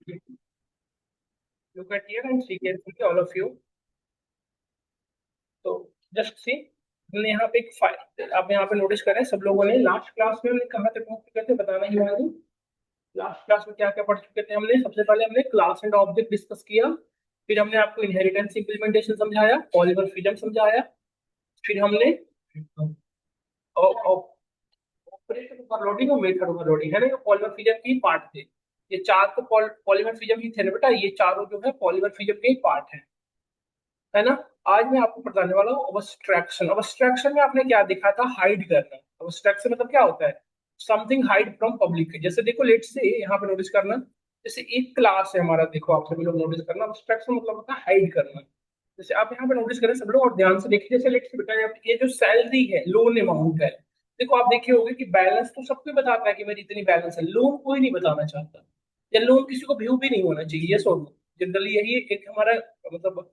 Look at here and see carefully, all of you. तो just see, हमने यहाँ पे एक फाइल, आप यहाँ पे नोटिस करें सब लोगों ने लास्ट क्लास में हमने कहाँ तक पहुंच चुके थे, बताना ही वाला। लास्ट क्लास में क्या क्या पढ़ चुके थे हमने? सबसे पहले हमने क्लास एंड ऑब्जेक्ट डिस्कस किया, फिर हमने आपको इनहेरिटेंस इम्प्लीमेंटेशन समझाया, पॉलीमॉर्फिज्म समझाया, फिर हमने ऑपरेटर ओवरलोडिंग और मेथड ओवरलोडिंग है ना, ये पॉलीमॉर्फिज्म के ही पार्ट थे। ये चार तो पॉलीमॉर्फिज्म ही थे ना बेटा, ये चारों जो है पॉलीमॉर्फिज्म के ही पार्ट है ना। आज मैं आपको बताने वाला हूँ अब्स्ट्रैक्शन। अब्स्ट्रैक्शन में आपने क्या देखा था? हाइड करना। अब्स्ट्रैक्शन मतलब क्या होता है? Something hide from public. जैसे देखो, लेट से यहाँ पे नोटिस करना, जैसे एक क्लास है हमारा, देखो आप सभी लोग नोटिस करना, अब्स्ट्रैक्शन मतलब होता है हाइड करना। जैसे आप यहाँ पे नोटिस करें सब लोग और ध्यान से देखिए, जैसे लेट से बेटा ये जो सैलरी है, लोन अमाउंट है, देखो आप देखे होंगे कि बैलेंस तो सबको बताता है कि मेरी इतनी बैलेंस है, लोन कोई नहीं बताना चाहता, या लोन किसी को व्यू भी नहीं होना चाहिए, ये सो जनरली यही एक हमारा मतलब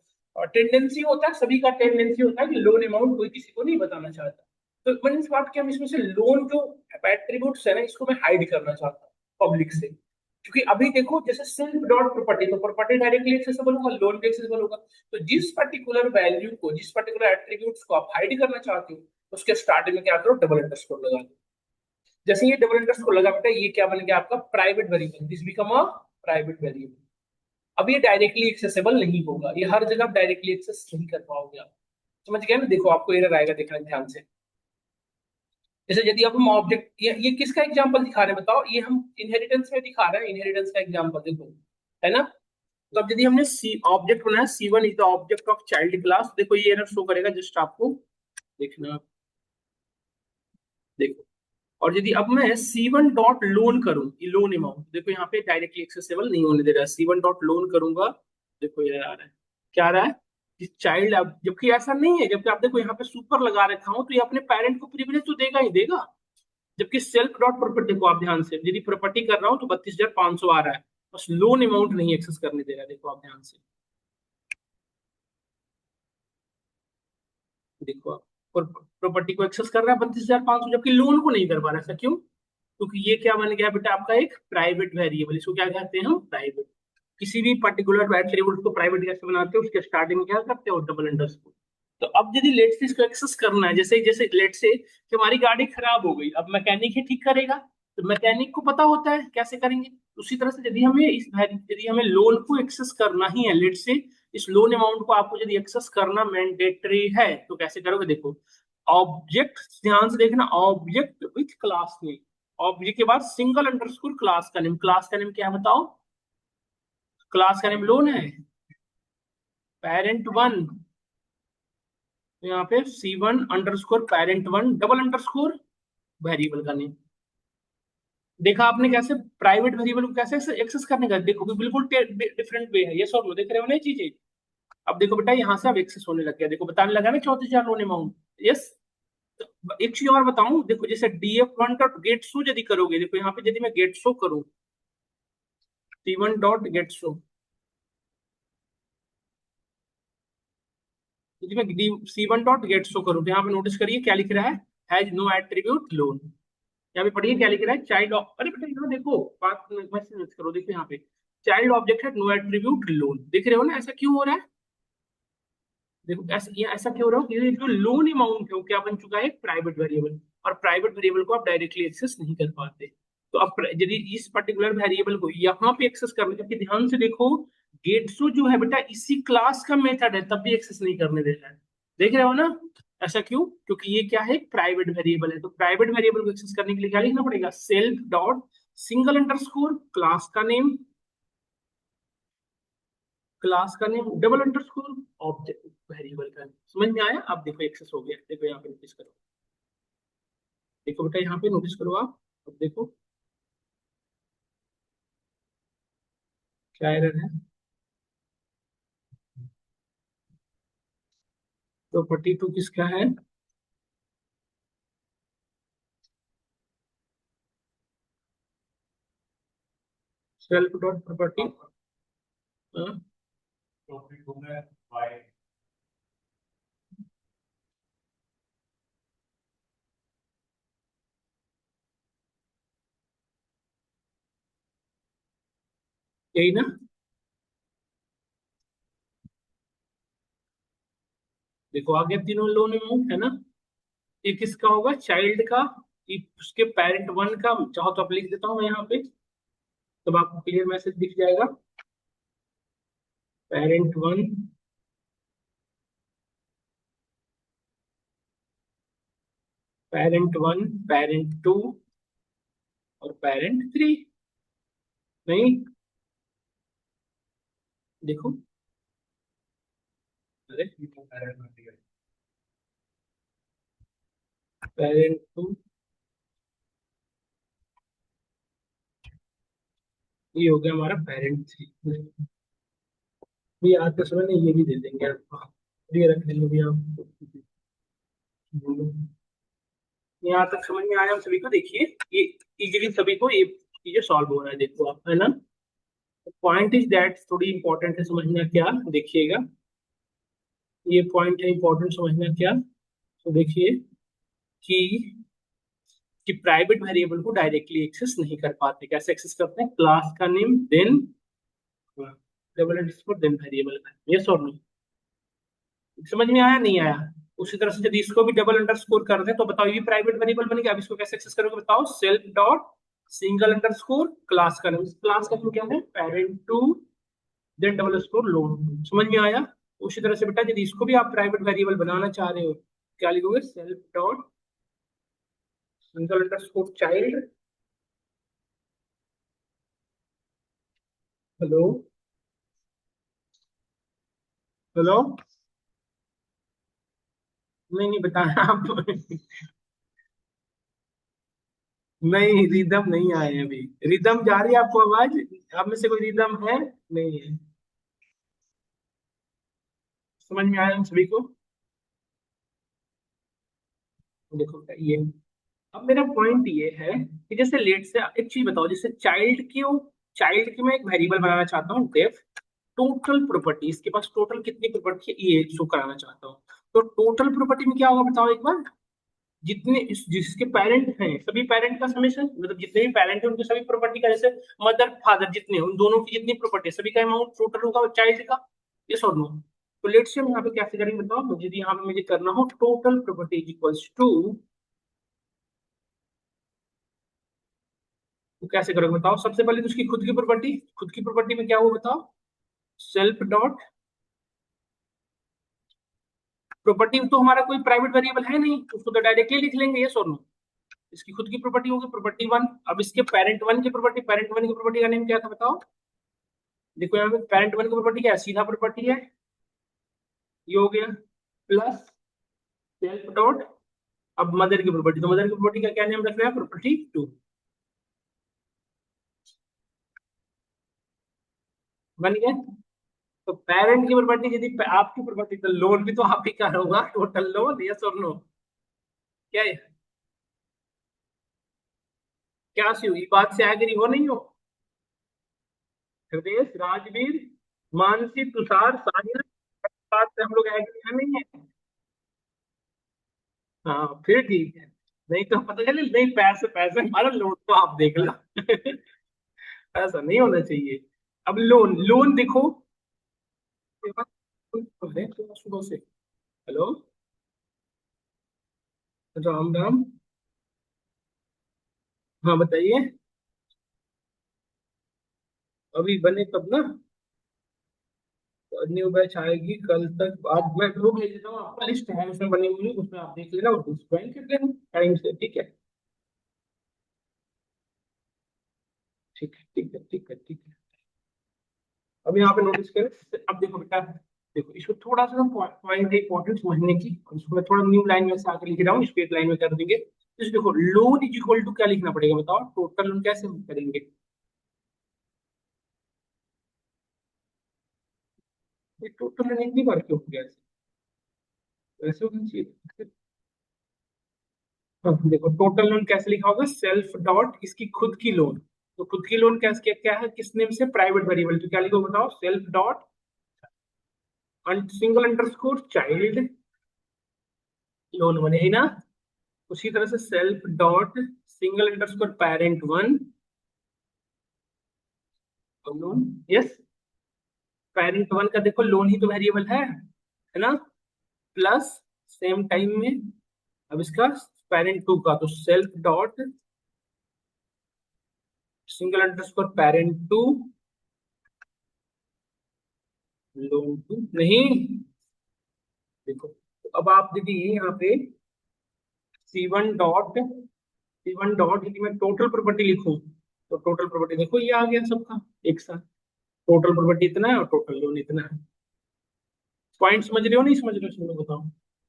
टेंडेंसी होता है, सभी का टेंडेंसी होता है कि लोन अमाउंट कोई किसी को नहीं बताना चाहता। तो मैंने इस बात की, हम इसमें से लोन जो एट्रीब्यूट्स है ना, इसको मैं हाइड करना चाहता हूँ पब्लिक से। क्योंकि अभी देखो, जैसे सेल्फ डॉट प्रॉपर्टी, तो प्रॉपर्टी डायरेक्टली एक्सेसिबल होगा, लोन भी एक्सेसिबल होगा। तो जिस पर्टिकुलर वैल्यू को, जिस पर्टिकुलर एट्रीब्यूट्स को आप हाइड करना चाहते हो, उसके स्टार्टिंग में क्या करो? डबल अंडरस्कोर लगा दो। जैसे ये डबल अंडरस्कोर लगा बेटा, ये क्या बन गया आपका? Private variable. This become a private variable. अब ये डायरेक्टली एक्सेसिबल नहीं होगा, ये हर जगह डायरेक्टली एक्सेस नहीं कर पाओगे आप। समझ गए ना? देखो आपको एरर आएगा, देखना ध्यान से। जैसे यदि अब हम ऑब्जेक्ट, ये किसका एग्जांपल दिखा रहे हैं बताओ? ये हम इनहेरिटेंस में दिखा रहे हैं, इनहेरिटेंस का एग्जांपल देखो, है ना। तो अब यदि हमने सी ऑब्जेक्ट बनाया, C1 is the object of child class, देखो ये एरर शो करेगा, जस्ट आपको देखना। देखो, और यदि अब मैं C1 डॉट लोन करूं, ये लोन अमाउंट देखो यहाँ पे डायरेक्टली एक्सेसिबल नहीं होने दे रहा है, C1 डॉट लोन करूंगा, देखो ये आ रहा है, क्या आ रहा है कि चाइल्ड, अब जबकि ऐसा नहीं है, जबकि आप देखो यहाँ पे सुपर लगा रखा हूं, तो ये अपने पेरेंट को प्रिविलेज तो देगा ही देगा। जबकि सेल्फ डॉट प्रॉपर्टी, देखो आप ध्यान से, यदि प्रॉपर्टी कर रहा हूँ तो 32,500 आ रहा है, बस लोन अमाउंट नहीं एक्सेस करने दे रहा है, देखो आप ध्यान से, देखो आप, और प्रॉपर्टी को एक्सेस कर रहा है 32,500, जबकि लोन को नहीं कर पा रहा है। ऐसा क्यों? क्योंकि ये क्या बन गया बेटा आपका? एक प्राइवेट वेरिएबल। इसको क्या कहते हैं हम? प्राइवेट। किसी भी पर्टिकुलर एट्रीब्यूट को प्राइवेट कैसे बनाते हैं? उसके स्टार्टिंग में क्या करते हैं? Double underscore. तो अब यदि लेट से इसको एक्सेस करना है, जैसे जैसे लेट से कि हमारी गाड़ी खराब हो गई, अब मैकेनिक ही ठीक करेगा, तो मैकेनिक को पता होता है कैसे करेंगे। उसी तरह से यदि हमें लोन को एक्सेस करना ही है, लेट से इस लोन अमाउंट को आपको यदि एक्सेस करना मैंडेटरी है, तो कैसे करोगे? देखो, ऑब्जेक्ट, ध्यान से देखना, object with class name, object के बाद सिंगल अंडरस्कोर क्लास का नेम। क्लास का नेम क्या है बताओ? क्लास का नेम लोन है, पेरेंट 1, तो यहाँ पे C1 underscore parent 1 double underscore variable का नेम। देखा आपने कैसे प्राइवेट वेरिएबल को कैसे एक्सेस करने का? देखो कि बिल्कुल डिफरेंट वे है, ये सब लो, देख रहे हो ना ये चीजें। अब देखो बेटा, यहाँ से अब एक्सेस होने लग गया, देखो बताने लगा ना 34,000 लोन अमाउंट। यस। तो एक चीज और बताऊं, देखो जैसे DF1 डॉट गेट शो यदि करोगे, देखो यहाँ पे यदि मैं गेट शो करूं, C1 डॉट गेट शो, यदि मैं C1 डॉट गेट शो करूं, तो यहाँ पे नोटिस करिए क्या लिख रहा है? Has no attribute loan. यहाँ पे पढ़िए क्या लिख रहा है? चाइल्ड, अरे बेटा यहाँ देखो, बात मैसेज करो, देखो यहाँ पे चाइल्ड ऑब्जेक्ट है, नो एट्रीब्यूट लोन, देख रहे हो ना? ऐसा क्यों हो रहा है? देखो ऐसा, ये ऐसा क्यों हो रहा है? क्योंकि जो लोन अमाउंट है वो क्या बन चुका है? एक प्राइवेट वेरिएबल, और प्राइवेट वेरिएबल को आप डायरेक्टली एक्सेस नहीं कर पाते। तो अब यदि इस पर्टिकुलर वेरिएबल को यहाँ पे एक्सेस करने, जबकि ध्यान से देखो, गेटसो जो है बेटा इसी क्लास का मेथड है, तब भी एक्सेस नहीं करने दे रहा है, देख रहे हो ना? ऐसा क्यों? क्योंकि ये क्या है? प्राइवेट वेरिएबल है। तो प्राइवेट वेरिएबल को एक्सेस करने के लिए क्या लिखना पड़ेगा? Self dot single underscore class का नेम, क्लास का name double underscore object variable का नेम। समझ में आया? अब देखो एक्सेस हो गया, देखो यहाँ पे नोटिस करो, देखो बेटा यहाँ पे नोटिस करो आप, अब देखो क्या एरर है। तो 42 किसका है? सेल्फ डॉट प्रॉपर्टी, यही ना। देखो आ गया तीनों लोन अमाउंट है ना। ये किसका होगा, चाइल्ड का। ये उसके पेरेंट वन का, चाहो तो आप लिख देता हूँ मैं यहाँ पे, तब आपको क्लियर मैसेज दिख जाएगा। Parent one, parent one, parent two और पेरेंट थ्री। नहीं, देखो, अरे पेरेंट टू, ये हो गया हमारा पेरेंट थ्री। ये आज के समय में ये भी दे देंगे आपको, ये रख लेंगे भी आप। यहाँ तक समझ में आया हम सभी को, देखिए ये इजीली सभी को ये चीजें सॉल्व हो रहा है, देखो आप, है ना। पॉइंट इज दैट, थोड़ी इंपॉर्टेंट है समझना, क्या देखिएगा, ये पॉइंट है इंपॉर्टेंट समझना क्या। तो देखिए कि प्राइवेट वेरिएबल को डायरेक्टली एक्सेस नहीं कर पाते, कैसे एक्सेस करते हैं, क्लास का name then double underscore then variable का, यस और नो। समझ में आया नहीं आया। उसी तरह से यदि इसको भी डबल अंडरस्कोर कर दें तो बताओ ये प्राइवेट वेरिएबल बन गया। अब इसको कैसे एक्सेस करोगे बताओ, self dot single underscore class का नेम, क्लास का नेम क्या है, parent two then double score loan. समझ में आया। उसी तरह से बेटा यदि इसको भी आप प्राइवेट वेरिएबल बनाना चाह रहे हो, क्या लिखोगे, self dot single underscore child. Hello, hello, नहीं नहीं बताया आप। नहीं, रिदम नहीं आए अभी। रिदम जा रही है आपको आवाज, आप में से कोई रिदम है, नहीं है। समझ में आया हम सभी को। देखो ये, अब मेरा पॉइंट ये है कि जैसे लेट से एक चीज बताओ, जैसे चाइल्ड की मैं एक वेरिएबल बनाना चाहता हूँ, डेफ टोटल प्रॉपर्टी, इसके पास टोटल कितनी प्रॉपर्टी है ये शो कराना चाहता हूँ। तो टोटल प्रॉपर्टी में क्या होगा बताओ एक बार, जितने जिसके पेरेंट हैं सभी पेरेंट का समेशन, मतलब जितने भी पेरेंट हैं उनके सभी प्रॉपर्टी का, जैसे मदर फादर जितने उन दोनों की जितनी प्रॉपर्टी है सभी का अमाउंट टोटल होगा चाइल्ड का, ये और नो। तो लेट से हम यहाँ पे कैसे करेंगे बताओ, मुझे यहाँ पे मुझे करना हो total property is equals to, तो कैसे करोगे बताओ। सबसे पहले तो उसकी खुद की प्रॉपर्टी, खुद की प्रॉपर्टी में क्या हुआ बताओ, सेल्फ डॉट प्रॉपर्टी, तो हमारा कोई प्राइवेट वेरिएबल है नहीं, उसको तो डायरेक्टली लिख लेंगे ये और नो। इसकी खुद की प्रॉपर्टी होगी प्रॉपर्टी वन। अब इसके पेरेंट वन की प्रॉपर्टी, पेरेंट वन की प्रॉपर्टी का नेम क्या था बताओ। देखो यहाँ पे पेरेंट वन की प्रॉपर्टी क्या है, सीधा प्रॉपर्टी है, ये हो गया, प्लस सेल्फ डॉट, अब मदर की प्रॉपर्टी, तो मदर की प्रॉपर्टी का क्या नेम रख रहे हैं, प्रॉपर्टी टू। बन गया। तो पेरेंट की प्रॉपर्टी यदि आपकी प्रॉपर्टी, तो लोन भी तो आप ही का होगा, टोटल लोन, यस और नो। क्या है, क्या सी हुई बात से एग्री हो नहीं हो। हृदय, राजवीर, मानसी, तुषार, साहिल, बात से हम लोग एग्री है नहीं है। हाँ फिर ठीक है, नहीं तो पता चले नहीं, पैसे पैसे हमारा, लोन तो आप देख लो। ऐसा नहीं होना चाहिए। अब लोन, लोन देखो, सुबह से, हेलो, राम राम, हाँ बताइए। अभी बने तब ना, न्यू बैच आएगी कल तक, आज मैं वो भेज देता हूँ आपका, लिस्ट है उसमें बनी हुई, उसमें आप देख लेना और ज्वाइन कर लेना टाइम से, ठीक है। ठीक है ठीक है ठीक है ठीक है। अब यहाँ पे नोटिस करें, अब देखो बेटा, देखो इसको थोड़ा सा पॉइंट इंपॉर्टेंट समझने की, और इसको मैं थोड़ा न्यू लाइन में से आकर लिख रहा हूँ, इसको एक लाइन में कर देंगे। तो देखो लोन इज इक्वल टू क्या लिखना पड़ेगा बताओ, टोटल लोन कैसे हम करेंगे, ये टोटल लोन इतनी बार क्यों हो गया ऐसे, ऐसे होना चाहिए। हाँ, देखो टोटल लोन कैसे लिखा होगा, सेल्फ डॉट इसकी खुद की लोन, तो खुद की लोन कैसे, क्या क्या है, किस नेम से, प्राइवेट वेरिएबल, तो क्या लिखो बताओ, self dot single underscore child loan बने ही ना। उसी तरह से self dot single underscore parent one loan, yes. Parent one का देखो लोन ही तो वेरिएबल है ना, प्लस सेम टाइम में अब इसका पेरेंट टू का तो self dot single underscore parent two loan two नहीं। देखो तो अब आप दीजिए यहाँ पे C1 डॉट यदि मैं टोटल प्रॉपर्टी लिखूं तो टोटल प्रॉपर्टी देखो ये आ गया सबका एक साथ। टोटल प्रॉपर्टी इतना है और टोटल लोन इतना है। पॉइंट समझ रहे हो नहीं समझ रहे हो इसमें बताओ।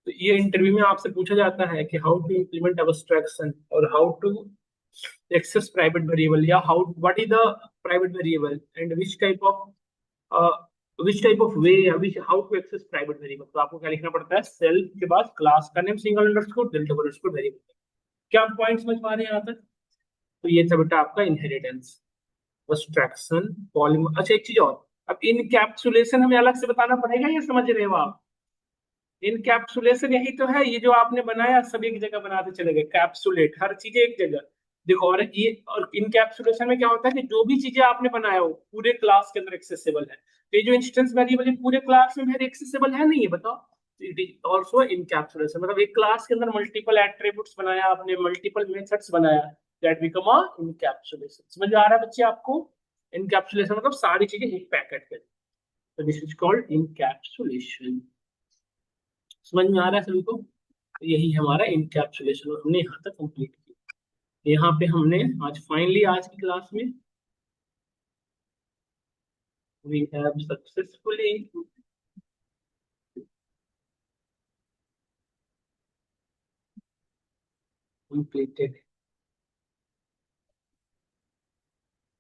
तो ये इंटरव्यू में आपसे पूछा जाता है कि हाउ टू इम्प्लीमेंट एब्स्ट्रैक्शन और how to access private variable या how what is the private variable and which type of way या which how to access private variable. तो आपको क्या लिखना पड़ता है, सेल्फ के बाद क्लास का name single underscore del double underscore variable. क्या आप पॉइंट समझ पा रहे हैं यहाँ तक। तो ये था बेटा आपका इनहेरिटेंस, एब्स्ट्रैक्शन, पॉलीमर। अच्छा एक चीज और, अब इनकैप्सुलेशन हमें अलग से बताना पड़ेगा, ये समझ रहे हो आप। इनकैप्सुलेशन यही तो है, ये जो आपने बनाया सब एक जगह बनाते चले गए, कैप्सुलेट हर चीज एक जगह। देखो और ये और इनकैप्सुलेशन में क्या होता है कि जो भी चीजें आपने बनाया हो पूरे क्लास के अंदर एक्सेसिबल है। तो ये जो इंस्टेंस वेरिएबल है पूरे क्लास में मेरे एक्सेसिबल है नहीं है बताओ। इट इज ऑल्सो इनकैप्सुलेशन, मतलब एक क्लास के अंदर मल्टीपल एट्रीब्यूट्स बनाया आपने, मल्टीपल मेथड्स बनाया, दैट बिकम अ इनकैप्सुलेशन। समझ में आ रहा है बच्चे आपको। इनकैप्सुलेशन मतलब सारी चीजें एक पैकेट में, तो दिस इज कॉल्ड इनकैप्सुलेशन। समझ में आ रहा है सभी को। तो यही हमारा इनकैप्सुलेशन और हमने यहाँ तक कंप्लीट किया। यहाँ पे हमने आज फाइनली आज की क्लास में we have successfully completed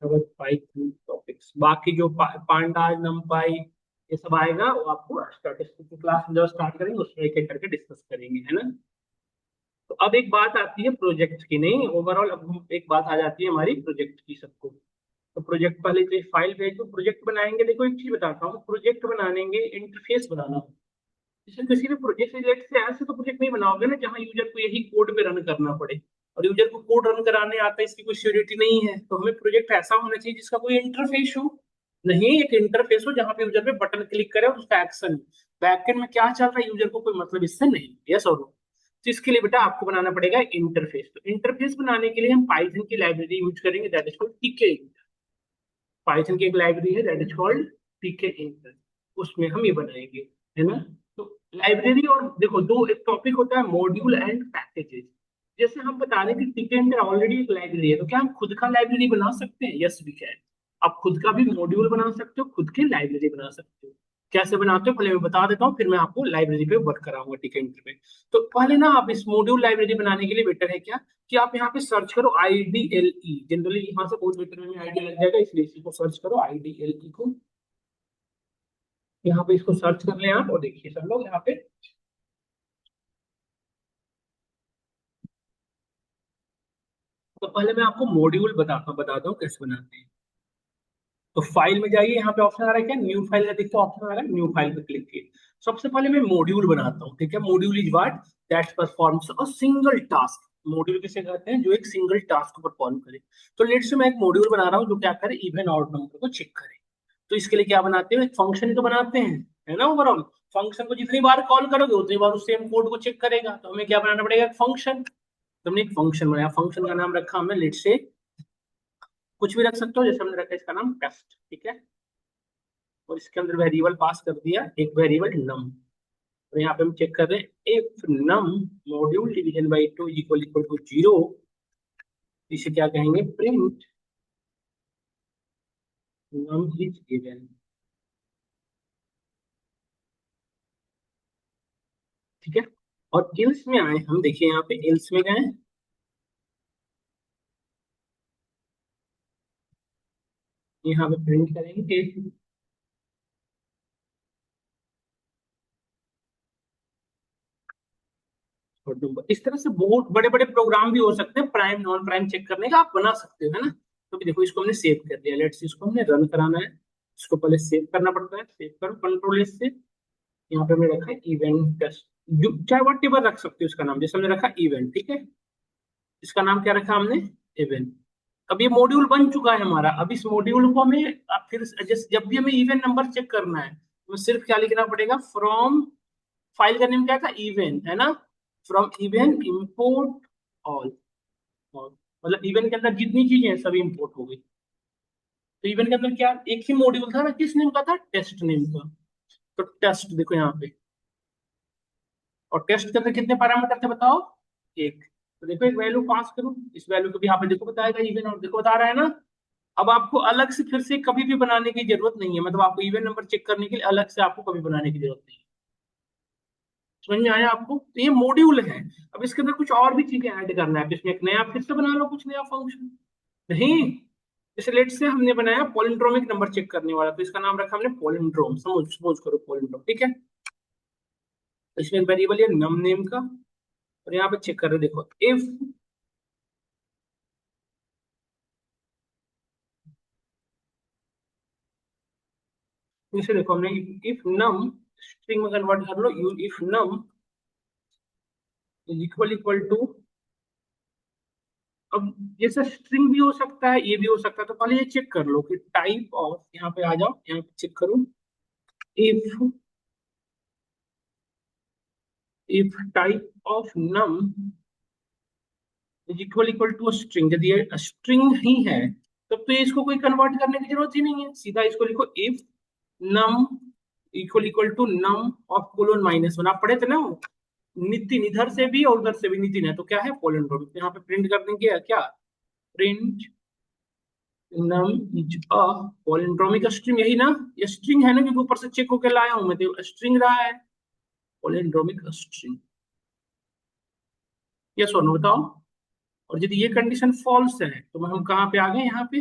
our 5 topics. बाकी जो पांडाज नंपाई ये सब आएगा वो आपको स्टैटिस्टिक्स की क्लास जब स्टार्ट करेंगे उसमें एक एक करके डिस्कस करेंगे, है ना। तो अब एक बात आती है प्रोजेक्ट की, नहीं ओवरऑल, अब एक बात आ जाती है हमारी प्रोजेक्ट की सबको। तो प्रोजेक्ट पहले तो फाइल भेज दो, प्रोजेक्ट बनाएंगे। देखो एक चीज बताता हूँ, प्रोजेक्ट बनानेंगे इंटरफेस बनाना हो। जैसे किसी भी प्रोजेक्ट रिलेटेड से ऐसे तो प्रोजेक्ट नहीं बनाओगे ना जहाँ यूजर को यही कोड पे रन करना पड़े, और यूजर को कोड रन कराने आता है इसकी कोई श्योरिटी नहीं है। तो हमें प्रोजेक्ट ऐसा होना चाहिए जिसका कोई इंटरफेस हो, नहीं एक इंटरफेस हो जहाँ पे यूजर पे बटन क्लिक करे और उसका एक्शन। बैकएंड में क्या चल रहा है यूजर को कोई मतलब इससे नहीं। यस और नो। तो इसके लिए बेटा आपको बनाना पड़ेगा इंटरफेस। तो इंटरफेस बनाने के लिए हम पाइथन की लाइब्रेरी यूज करेंगे, that is called TK. Python की एक लाइब्रेरी है that is called PK inter, उसमें हम ये बनाएंगे, है ना। तो लाइब्रेरी और देखो दो एक टॉपिक होता है मॉड्यूल एंड पैकेजेस। जैसे हम बता रहे हैं कि पीके इंटर ऑलरेडी एक लाइब्रेरी है, तो क्या हम खुद का लाइब्रेरी बना सकते हैं। Yes we can. आप खुद का भी मॉड्यूल बना सकते हो, खुद की लाइब्रेरी बना सकते हो। कैसे बनाते हो पहले मैं बता देता हूँ, फिर मैं आपको लाइब्रेरी पे वर्क कराऊंगा टीके इंटर पे। तो पहले ना आप इस मॉड्यूल लाइब्रेरी बनाने के लिए बेटर है क्या कि आप यहाँ पे सर्च करो IDLE। जनरली यहाँ से बहुत बेटर में आइडिया लग जाएगा, इसलिए इसी को सर्च करो IDLE को। यहाँ पे इसको सर्च कर लें आप और देखिए सब लोग यहाँ पे। तो पहले मैं आपको मॉड्यूल बताता हूँ कैसे बनाते हैं। तो फाइल में जाइए, यहाँ पे ऑप्शन आ रहा है क्या, न्यू फाइल का देखते ऑप्शन आ रहा है, न्यू फाइल पे क्लिक किए। सबसे पहले मैं मॉड्यूल बनाता हूँ, ठीक है। Module is what that performs a single task. Module किसे कहते हैं, जो एक सिंगल टास्क को परफॉर्म करे। तो लेट्स से मैं एक मॉड्यूल बना रहा हूँ जो क्या करे, इवन ऑड नंबर को चेक करे। तो इसके लिए क्या बनाते हैं, एक फंक्शन ही तो बनाते हैं, है ना। ओवरऑल फंक्शन को जितनी बार कॉल करोगे उतनी बार उस सेम कोड को चेक करेगा, तो हमें क्या बनाना पड़ेगा, फंक्शन। तो हमने एक फंक्शन बनाया, फंक्शन का नाम रखा हमने लेट्स से, कुछ भी रख सकते हो, जैसे हमने रखा इसका नाम टेस्ट, ठीक है। और इसके अंदर वेरिएबल पास कर दिया, एक वेरिएबल नम। और यहाँ पे हम चेक कर रहे हैं if num module division by 2 equal equal to 0, इसे क्या कहेंगे, प्रिंट नम इज गिवन, ठीक है। और एल्स में आए हम, देखिए यहाँ पे एल्स में गए, यहाँ पे प्रिंट करेंगे और नंबर। इस तरह से बहुत बड़े बड़े प्रोग्राम भी हो सकते हैं प्राइम नॉन प्राइम चेक करने का, आप बना सकते हो, है ना। तो भी देखो इसको हमने सेव कर दिया, लेट्स इसको हमने रन कराना है। इसको पहले सेव करना पड़ता है, सेव करो कंट्रोल एस से। यहाँ पे हमने रखा है इवेंट टेस्ट, चाहे वट एवर रख सकते हो इसका नाम, जैसे हमने रखा इवेंट, ठीक है। इसका नाम क्या रखा हमने, इवेंट। अब ये मॉड्यूल बन चुका है हमारा। अब इस मॉड्यूल को हमें अब फिर जब भी हमें इवन नंबर चेक करना है तो सिर्फ क्या लिखना पड़ेगा, फ्रॉम, फाइल का नेम क्या था, इवन, है ना। फ्रॉम इवन इंपोर्ट ऑल, मतलब इवन के अंदर जितनी चीजें हैं सभी इंपोर्ट हो गई। तो इवन के अंदर क्या एक ही मॉड्यूल था ना, किस नेम का था, टेस्ट नेम का। तो टेस्ट देखो यहाँ पे, और टेस्ट के अंदर कितने पैरामीटर थे बताओ, एक। तो देखो एक वैल्यू पास करो, इस वैल्यू को भी यहाँ पे देखो बताएगा इवन, और देखो बता रहा है ना। अब आपको अलग से फिर से कभी भी बनाने की जरूरत नहीं है, मतलब आपको इवन नंबर चेक करने के लिए अलग से आपको कभी बनाने की जरूरत नहीं है। समझ में आया आपको, तो ये मॉड्यूल है। अब इसके अंदर कुछ और भी चीजें ऐड करना है, तो इसमें एक नया फिर से बना लो कुछ नया फंक्शन। नहीं, जैसे लेट से हमने बनाया पॉलिंड्रोमिक नंबर चेक करने वाला, तो इसका नाम रखा हमने पॉलिंड्रोम, समझ समझ करो पॉलिंड्रोम, ठीक है। तो इसमें वेरिएबल है नम नेम का, और यहाँ पे चेक कर रहे हो, देखो इफ, इसे देखो हमने इफ नम, स्ट्रिंग में कन्वर्ट कर लो, you if num is equal equal to, अब जैसे स्ट्रिंग भी हो सकता है ये भी हो सकता है, तो पहले ये चेक कर लो कि टाइप ऑफ, यहाँ पे आ जाओ, यहाँ पे चेक करो, if if type of num is equal equal to string, यदि ये स्ट्रिंग ही है तब तो इसको कोई कन्वर्ट करने की जरूरत ही नहीं है, सीधा इसको लिखो if num equal to num of colon minus one, आप पढ़े थे ना वो, नितिन इधर से भी और उधर से भी नितिन है, तो क्या है पोलिंड्रोमिक, यहाँ पे प्रिंट कर देंगे क्या, print num is a palindromic string, यही ना, ये स्ट्रिंग है ना, क्योंकि ऊपर से चेक होके लाया हूं मैं, तो स्ट्रिंग रहा है, पोलिंड्रोमिक स्ट्रिंग, ये सोनो बताओ। और यदि ये कंडीशन फॉल्स है तो हम कहाँ पे आ गए, यहाँ पे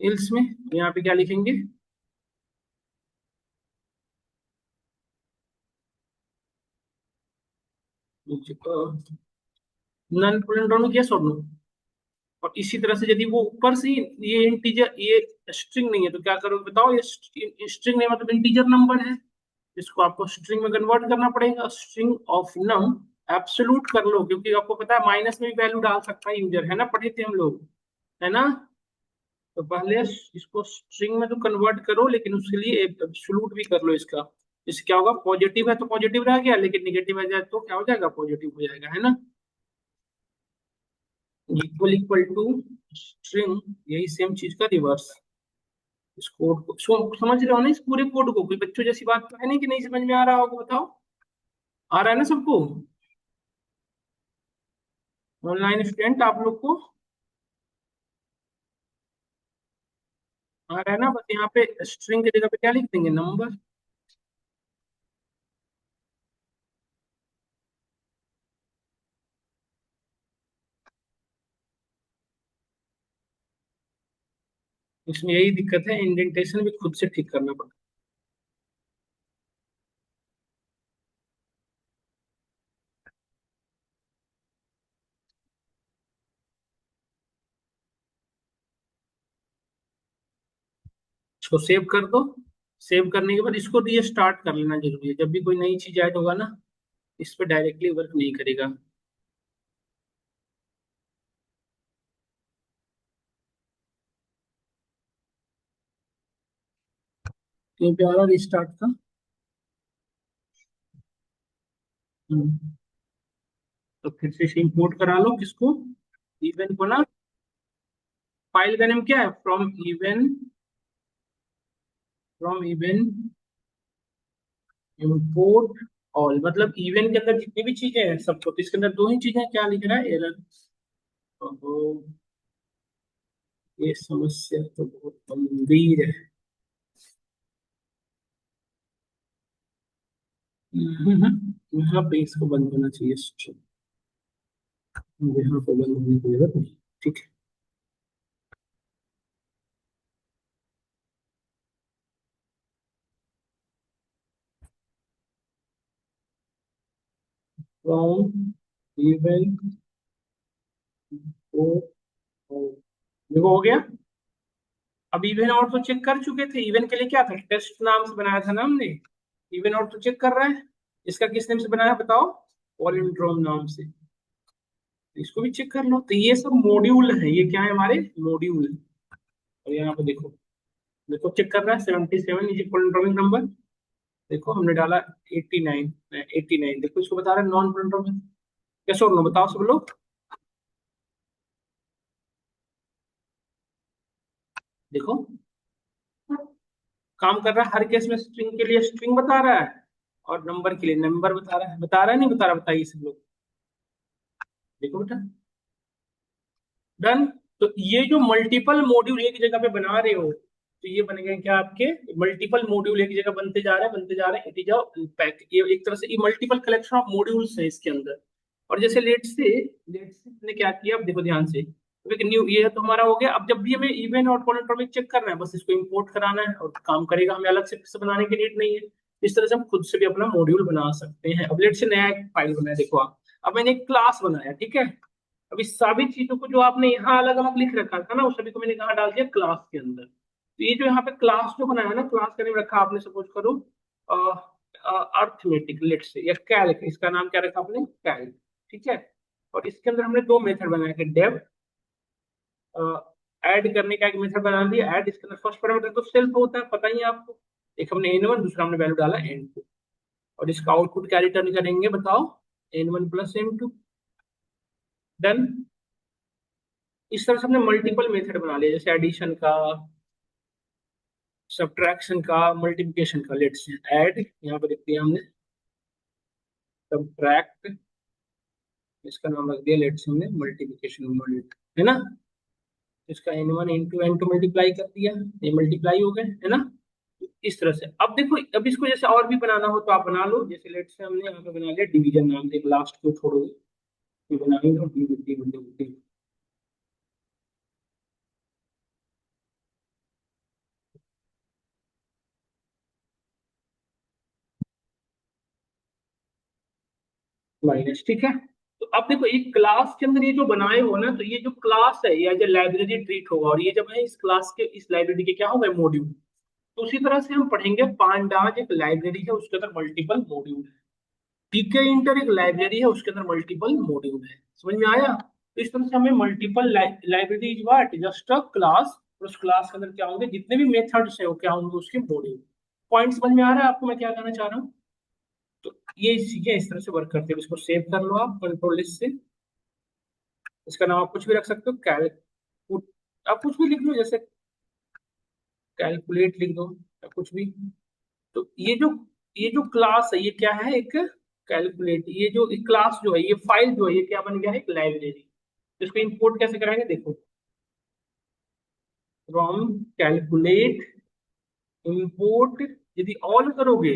एल्स में, यहाँ पे क्या लिखेंगे, नन पोलिंड्रोमिक, ये सोनो। और इसी तरह से यदि वो ऊपर से ये इंटीजर, ये स्ट्रिंग नहीं है तो क्या करोगे बताओ, ये स्ट्रिंग नहीं मतलब इंटीजर नंबर है, इसको आपको स्ट्रिंग में कन्वर्ट करना पड़ेगा, स्ट्रिंग ऑफ नम एब्सोल्यूट कर लो, क्योंकि आपको पता है माइनस में भी वैल्यू डाल सकता है यूजर, है ना, पढ़े थे हम लोग, है ना। तो पहले इसको स्ट्रिंग में तो कन्वर्ट करो, लेकिन उसके लिए एब्सोल्यूट भी कर लो इसका। इससे क्या होगा, पॉजिटिव है तो पॉजिटिव रह गया, लेकिन निगेटिव आ जाए तो क्या हो जाएगा, पॉजिटिव हो जाएगा, है ना। इक्वल इक्वल टू स्ट्रिंग, यही सेम चीज का रिवर्स। इस कोड को समझ रहे हो ना, इस पूरे कोड को, कोई बच्चों जैसी बात तो है नहीं कि नहीं समझ में आ रहा होगा, बताओ। आ रहा है ना सबको, ऑनलाइन स्टूडेंट आप लोग को आ रहा है ना। बस यहाँ पे स्ट्रिंग की जगह पे क्या लिख देंगे, नंबर। इसमें यही दिक्कत है, इंडेंटेशन भी खुद से ठीक करना पड़ता है। इसको सेव कर दो, सेव करने के बाद इसको रीस्टार्ट कर लेना जरूरी है, जब भी कोई नई चीज ऐड होगा ना, इस पे डायरेक्टली वर्क नहीं करेगा। कहीं पे आ रहा रिस्टार्ट का। हम्म, तो फिर से इंपोर्ट करा लो किसको, इवन को ना। फाइल का नेम क्या है, फ्रॉम इवन इंपोर्ट ऑल, मतलब इवन के अंदर जितनी भी चीजें हैं सबको, तो इसके अंदर दो ही चीजें हैं, क्या लिख रहा है, एरर। ओहो, ये समस्या तो बहुत गंभीर है। यहाँ पे इसको बंद होना चाहिए स्ट्रिंग, यहाँ पे बंद होने की जरूरत नहीं, ठीक है। फ्रॉम इवन को, देखो हो गया। अब इवन और तो चेक कर चुके थे, इवन के लिए क्या था, टेस्ट नाम से बनाया था ना हमने, इवन और तो चेक कर रहा है, इसका किस नेम से बनाया बताओ, पॉलिंड्रोम नाम से। इसको भी चेक कर लो। तो ये सब मॉड्यूल है, ये क्या है हमारे मॉड्यूल। और यहाँ पे देखो, देखो चेक कर रहा है 77 इज इक्वल नंबर। देखो हमने डाला 89, 89, देखो इसको बता रहा है नॉन पोलिनोमियल। कैसे और नो बताओ सब लोग। देखो काम कर रहा है, हर केस में स्ट्रिंग के लिए स्ट्रिंग बता रहा है और नंबर के लिए नंबर बता रहा है। बता रहा है नहीं बता रहा, बताइए सब लोग। देखो बेटा, डन। तो ये जो मल्टीपल मॉड्यूल एक जगह पे बना रहे हो, तो ये बन गए क्या आपके मल्टीपल मॉड्यूल एक जगह बनते जा रहे हैं, बनते जा रहे हैं। इट इज अ पैक, ये एक तरह से ये मल्टीपल कलेक्शन ऑफ मॉड्यूल्स है इसके अंदर। और जैसे लेट से ने क्या किया, अब देखो ध्यान से। तो एक न्यू, ये तो हमारा हो गया। अब जब भी हमें इवन और पॉलिनोमियल चेक करना है, बस इसको इंपोर्ट कराना है और काम करेगा, हमें अलग से बनाने की नीड नहीं है। इस तरह से हम खुद से भी अपना मॉड्यूल बना सकते हैं। अब लेट से नया एक फाइल बनाया, देखो आप। अब मैंने एक क्लास बनाया, ठीक है। अब इस सभी चीजों को जो आपने यहाँ अलग अलग लिख रखा था ना, उस सभी को मैंने कहाँ डाल दिया, क्लास के अंदर। तो ये जो यहाँ पे क्लास जो बनाया ना, क्लास का नाम रखा आपने, सपोज करो अर्थमेटिक लेट से, या कैल्क, इसका नाम क्या रखा आपने, कैल्क। ठीक है। और इसके अंदर हमने दो मेथड बनाए थे, डेव ऐड करने का एक मेथड बना दिया ऐड। इसके अंदर फर्स्ट पैरामीटर तो सेल्फ होता है, पता ही है आपको। एक हमने n1, दूसरा हमने वैल्यू डाला n2। और इसका आउटपुट क्या रिटर्न करेंगे बताओ, n1 प्लस n2। डन। इस तरह से हमने मल्टीपल मेथड बना लिया, जैसे एडिशन का, सब्ट्रैक्शन का, मल्टीप्लिकेशन का। लेट्स से ऐड, यहाँ पे लिख दिया हमने सब्ट्रैक्ट, इसका नाम रख दिया लेट्स हमने मल्टीप्लिकेशन, है ना। इसका n1 × n2 मल्टीप्लाई कर दिया, ये मल्टीप्लाई हो गए, है ना। इस तरह से अब देखो, अब इसको जैसे और भी बनाना हो तो आप बना लो। जैसे लेट्स से हमने यहाँ पे बना लिया डिवीजन नाम से, लास्ट को छोड़ो, ये बनाएंगे और डिविजन माइनस, ठीक है। तो अब देखो एक क्लास के अंदर ये जो बनाए हो ना, तो ये जो क्लास है ये एज ए लाइब्रेरी ट्रीट होगा, और ये जब है इस क्लास के, इस लाइब्रेरी के क्या होगा, मॉड्यूल। तो उसी तरह से हम पढ़ेंगे पांडाज एक लाइब्रेरी है, उसके अंदर मल्टीपल मॉड्यूल है। पीके इंटर एक लाइब्रेरी है, उसके अंदर मल्टीपल मॉड्यूल है। समझ में आया। तो इस तरह से हमें multiple library is what, just a class. और उस क्लास के अंदर क्या होंगे, जितने भी मेथड्स है वो क्या होंगे, उसके मॉड्यूल। पॉइंट समझ में आ रहा है आपको मैं क्या कहना चाह रहा हूँ। तो ये चीजें इस तरह से वर्क करती है। इसको सेव कर लो आप कंट्रोल लिस्ट से। इसका नाम आप कुछ भी रख सकते हो, कैलकुट, आप कुछ भी लिख लो, जैसे कैलकुलेट लिख दो या कुछ भी। तो ये जो क्लास है, ये क्या है, एक कैलकुलेट। ये जो क्लास जो है, ये फाइल जो है, ये क्या बन गया है, एक लाइब्रेरी। इसको इंपोर्ट कैसे कराएंगे, देखो फ्रॉम कैलकुलेट इंपोर्ट। यदि ऑल करोगे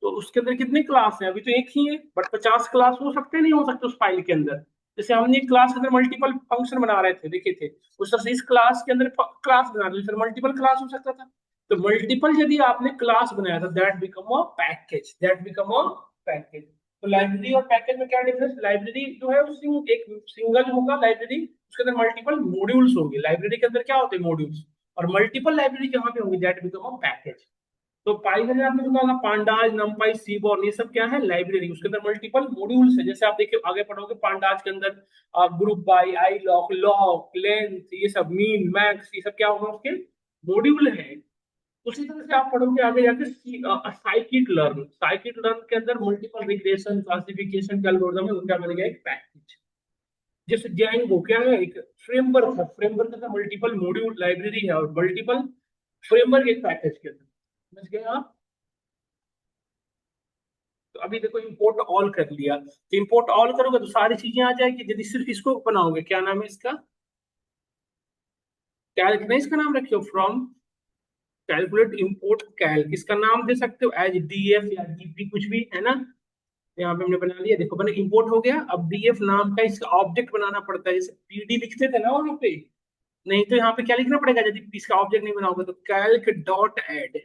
तो उसके अंदर कितने क्लास हैं, अभी तो एक ही है, बट 50 क्लास हो सकते हैं, नहीं हो सकते उस फाइल के अंदर। जैसे हमने क्लास के अंदर मल्टीपल फंक्शन बना रहे थे, देखे थे, उस तरह से इस क्लास के अंदर क्लास बना रहे थे, मल्टीपल क्लास हो सकता था। तो मल्टीपल यदि आपने क्लास बनाया था, that become a package, that become a package. तो लाइब्रेरी और पैकेज में क्या डिफरेंस, लाइब्रेरी जो है वो एक सिंगल होगा लाइब्रेरी, उसके अंदर मल्टीपल मॉड्यूल्स होंगे। लाइब्रेरी के अंदर क्या होते हैं, मॉड्यूल्स। और मल्टीपल लाइब्रेरी कहाँ पे होंगी, दैट बिकम अ पैकेज। तो पाइथन में आपने सुना होगा पांडाज, नमपाई, सीबॉर्न, ये सब क्या है, लाइब्रेरी। उसके अंदर मल्टीपल मॉड्यूल्स है। जैसे आप देखिए आगे पढ़ोगे, पांडाज के अंदर group by, I lock, lock, length, ये सब, मीन, मैक्स, ये सब क्या होगा, उसके मॉड्यूल है। उसी तरह से आप पढ़ोगे आगे जाके साइकिट लर्न, साइकिट लर्न के अंदर मल्टीपल रिग्रेशन क्लासिफिकेशन का एल्गोरिथम है, उनका बन गया एक पैकेज। जैसे जैंगो क्या है, एक फ्रेमवर्क है, फ्रेमवर्क के अंदर मल्टीपल मॉड्यूल लाइब्रेरी है, और मल्टीपल फ्रेमवर्क एक पैकेज के अंदर। समझ गए आप। तो अभी देखो इंपोर्ट ऑल कर लिया, तो इंपोर्ट ऑल करोगे तो सारी चीजें आ जाएगी। यदि सिर्फ इसको बनाओगे, क्या नाम है इसका, कैल्क नहीं, इसका नाम रखियो फ्रॉम कैलकुलेट इंपोर्ट कैल्क, इसका नाम दे सकते हो एज डीएफ या डीपी, कुछ भी, है ना। यहाँ पे हमने बना लिया, देखो बने इंपोर्ट हो गया। अब डीएफ नाम का इसका ऑब्जेक्ट बनाना पड़ता है, जैसे पीडी लिखते थे ना वहां पे। नहीं तो यहाँ पे क्या लिखना पड़ेगा, यदि इसका ऑब्जेक्ट नहीं बनाओगे तो कैल्क डॉट एड।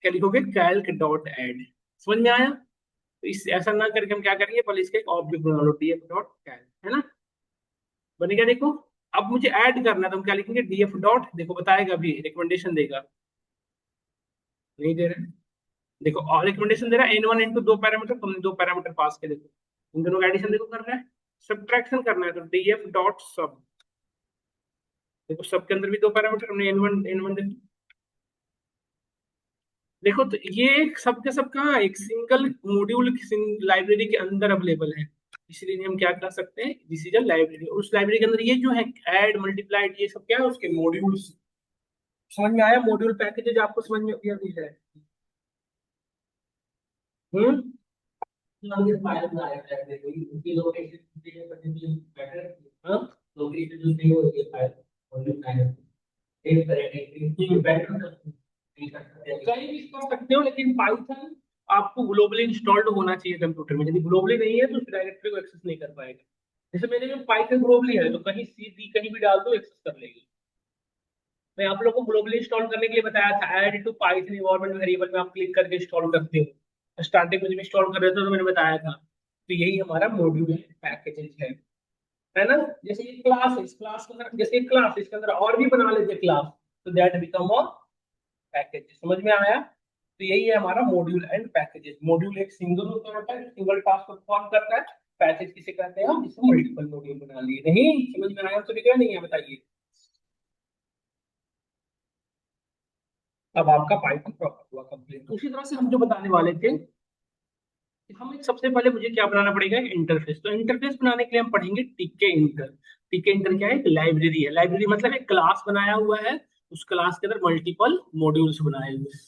क्या लिखोगे, कैल्क डॉट एड। समझ में आया। तो इस ऐसा ना करके हम क्या करेंगे, पहले इसका एक ऑब्जेक्ट बना लो, डीएफ डॉट कैल्क, है ना। बनेगा देखो। अब मुझे ऐड करना है तो हम क्या लिखेंगे, डीएफ डॉट, देखो बताएगा अभी, रिकमेंडेशन देगा, नहीं दे रहा है। देखो और रिकमेंडेशन दे रहा है, n1 n2 दो पैरामीटर, तुमने दो पैरामीटर पास के, देखो इन दोनों का एडिशन देखो कर रहा है। सब्ट्रैक्शन करना है तो df डॉट सब। देखो सब के अंदर भी दो पैरामीटर, हमने n1 n1 देखो तो ये सब के सब कहाँ एक सिंगल मॉड्यूल लाइब्रेरी के अंदर अवेलेबल है, इसलिए हम क्या कर सकते हैं, दिस इज अ लाइब्रेरी। उस लाइब्रेरी के अंदर ये जो है ऐड मल्टीप्लाइड ये सब क्या है उसके मॉड्यूल्स। समझ में आया? मॉड्यूल पैकेजेज आपको समझ में दिया है। हम्म। हाँ? कहीं भी कर सकते हो, लेकिन पाइथन आपको ग्लोबली इंस्टॉल्ड होना चाहिए कंप्यूटर में। यदि ग्लोबली नहीं है तो डायरेक्टरी को एक्सेस नहीं कर पाएगा। जैसे मेरे में पाइथन ग्लोबली है तो कहीं सी डी कहीं भी डाल दो एक्सेस कर लेगी। मैं आप लोगों को ग्लोबली इंस्टॉल करने के लिए बताया था, add to Python environment variable में आप क्लिक करके इंस्टॉल करते हो। स्टार्टिंग में जब इंस्टॉल कर रहे थे तो मैंने बताया था। तो यही हमारा मॉड्यूल है, पैकेजेस है ना? जैसे ये क्लास है, इस क्लास के अंदर जैसे एक क्लास इसके अंदर और भी बना लेते क्लास, तो दैट बिकम अ पैकेज। समझ में आया? तो यही है हमारा मॉड्यूल एंड पैकेजेस। मॉड्यूल एक सिंगल होता है, सिंगल टास्क को परफॉर्म करता है। पैकेज किसे कहते हैं हम, जिसमें मल्टीपल मॉड्यूल बना लिए। नहीं समझ में आया? तो क्या नहीं है बताइए। अब आपका पाइथन प्रॉपर हुआ कंप्लीट। उसी तरह से हम जो बताने वाले थे कि हम एक सबसे पहले मुझे क्या बनाना पड़ेगा, एक इंटरफेस। तो इंटरफेस बनाने के लिए हम पढ़ेंगे टीके इंटर। टीके इंटर क्या है, एक लाइब्रेरी है। लाइब्रेरी मतलब एक क्लास बनाया हुआ है, उस क्लास के अंदर मल्टीपल मॉड्यूल्स बनाए हुए हैं,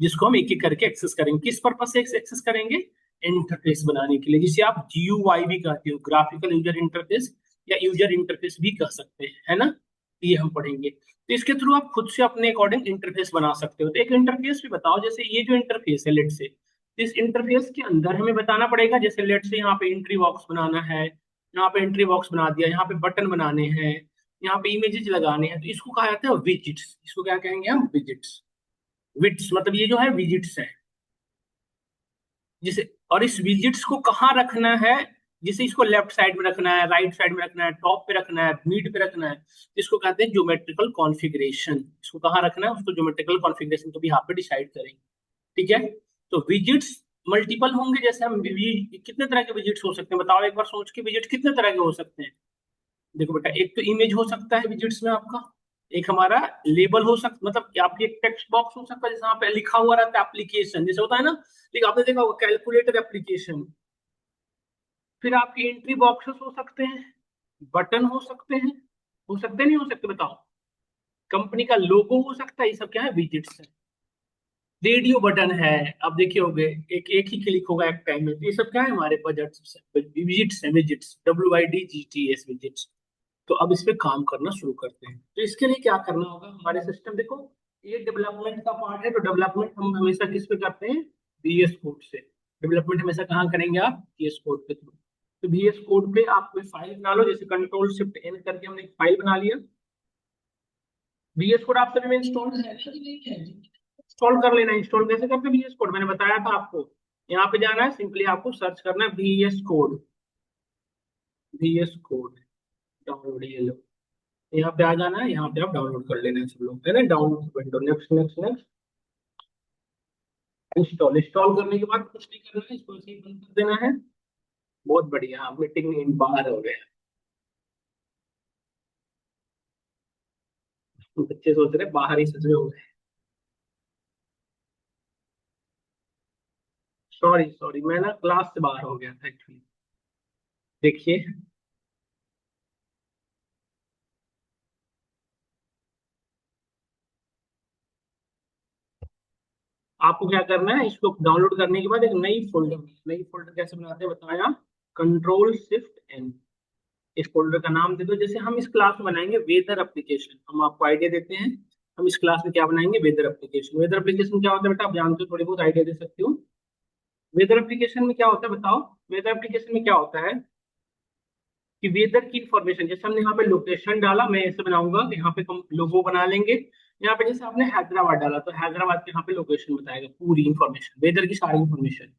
जिसको हम एक एक करके एक्सेस करेंगे। किस पर्पज से एक्सेस करेंगे, इंटरफेस बनाने के लिए, जिसे आप जीयूआई भी कहते हो, ग्राफिकल यूजर इंटरफेस या यूजर इंटरफेस भी कह सकते हैं, है ना? ये हम पढ़ेंगे। तो इसके थ्रू आप खुद से अपने अकॉर्डिंग इंटरफेस बना सकते हो। तो एक इंटरफेस भी बताओ, जैसे ये जो इंटरफेस है लेट से, इस इंटरफेस के अंदर हमें बताना पड़ेगा, जैसे लेट से यहाँ पे एंट्री बॉक्स बनाना है, यहाँ पे एंट्री बॉक्स बना दिया, यहाँ पे बटन बनाने हैं, यहाँ पे इमेजेस लगाने हैं, तो इसको कहा जाता है विजिट्स। इसको क्या कहेंगे हम, विजिट्स। विड्स मतलब ये जो है विजिट्स है जिसे, और इस विजिट्स को कहाँ रखना है, जिसे इसको लेफ्ट साइड में रखना है, राइट साइड में रखना है, टॉप पे रखना है, मिड पे रखना है, इसको कहते हैं ज्योमेट्रिकल कॉन्फ़िगरेशन। इसको कहाँ रखना है, उसको ज्योमेट्रिकल कॉन्फ़िगरेशन को भी यहाँ पे डिसाइड करेंगे। ठीक है? तो विजिट्स मल्टीपल होंगे। जैसे हम कितने तरह के विजिट्स हो सकते हैं बताओ एक बार सोच के, विजिट कितने तरह के हो सकते हैं? देखो बेटा, एक तो इमेज हो सकता है विजिट्स में आपका, एक हमारा लेबल हो सकता, मतलब कि आपकी एक टेक्स्ट बॉक्स हो सकता है जैसे यहाँ पे लिखा हुआ रहता है एप्लीकेशन, जैसे होता है ना, लेकिन आपने देखा होगा कैलकुलेटर एप्लीकेशन। फिर आपके एंट्री बॉक्सेस हो सकते हैं, बटन हो सकते हैं, हो सकते नहीं हो सकते बताओ, कंपनी का लोगो हो सकता है, ये सब क्या है, विजिट्स है। रेडियो बटन है, अब देखिए होगे, एक एक ही क्लिक होगा एक टाइम में, तो ये सब क्या है, हमारे बजट्स विजिट्स है, विजिट्स, WIDGTS विजिट्स। तो अब इस पे काम करना शुरू करते हैं। तो इसके लिए क्या करना होगा, हमारे सिस्टम देखो, ये डेवलपमेंट का पार्ट है, तो डेवलपमेंट हम हमेशा किस पे करते हैं, VS कोड से। डेवलपमेंट हमेशा कहाँ करेंगे आप, VS कोड के थ्रू। तो VS कोड पे आप कोई फाइल बना लो, जैसे Ctrl+Shift+N करके हमने एक फाइल बना लिया। VS कोड आप सभी में इंस्टॉल है ना कि नहीं है? इंस्टॉल कर लेना। इंस्टॉल कैसे करते हैं VS कोड, मैंने बताया था आपको। यहाँ पे जाना है, सिंपली आपको सर्च करना है VS code. VS code download, ये लो, यहाँ पे आ जाना है, यहाँ पे आप डाउनलोड कर लेना है सब लोग, है ना? Download window, next next next, install. Install करने के बाद कुछ नहीं करना है, इसको ऐसे ही बंद कर देना है। बहुत बढ़िया, मीटिंग इन बाहर हो गया। बच्चे सोच रहे बाहर ही सच में हो गए। सॉरी सॉरी, मैं ना क्लास से बाहर हो गया था एक्चुअली। देखिए, आपको क्या करना है, इसको डाउनलोड करने के बाद एक नई फोल्डर कैसे बनाते हैं बताया, Ctrl+Shift+N। इस फोल्डर का नाम दे दो, जैसे हम इस क्लास में बनाएंगे वेदर एप्लीकेशन। हम आपको आइडिया देते हैं, हम इस क्लास में क्या बनाएंगे, वेदर एप्लीकेशन। वेदर एप्लीकेशन क्या होता है बेटा, आप जानते हो, थोड़ी बहुत आइडिया दे सकती हो। वेदर एप्लीकेशन में क्या होता है बताओ, वेदर एप्लीकेशन में क्या होता है कि वेदर की इंफॉर्मेशन, जैसे हमने यहाँ पे लोकेशन डाला, मैं ऐसे बनाऊंगा कि यहाँ पे हम लोगो बना लेंगे। यहाँ पे जैसे आपने हैदराबाद डाला तो हैदराबाद के यहाँ पे लोकेशन बताएगा, पूरी इंफॉर्मेशन, वेदर की सारी इंफॉर्मेशन,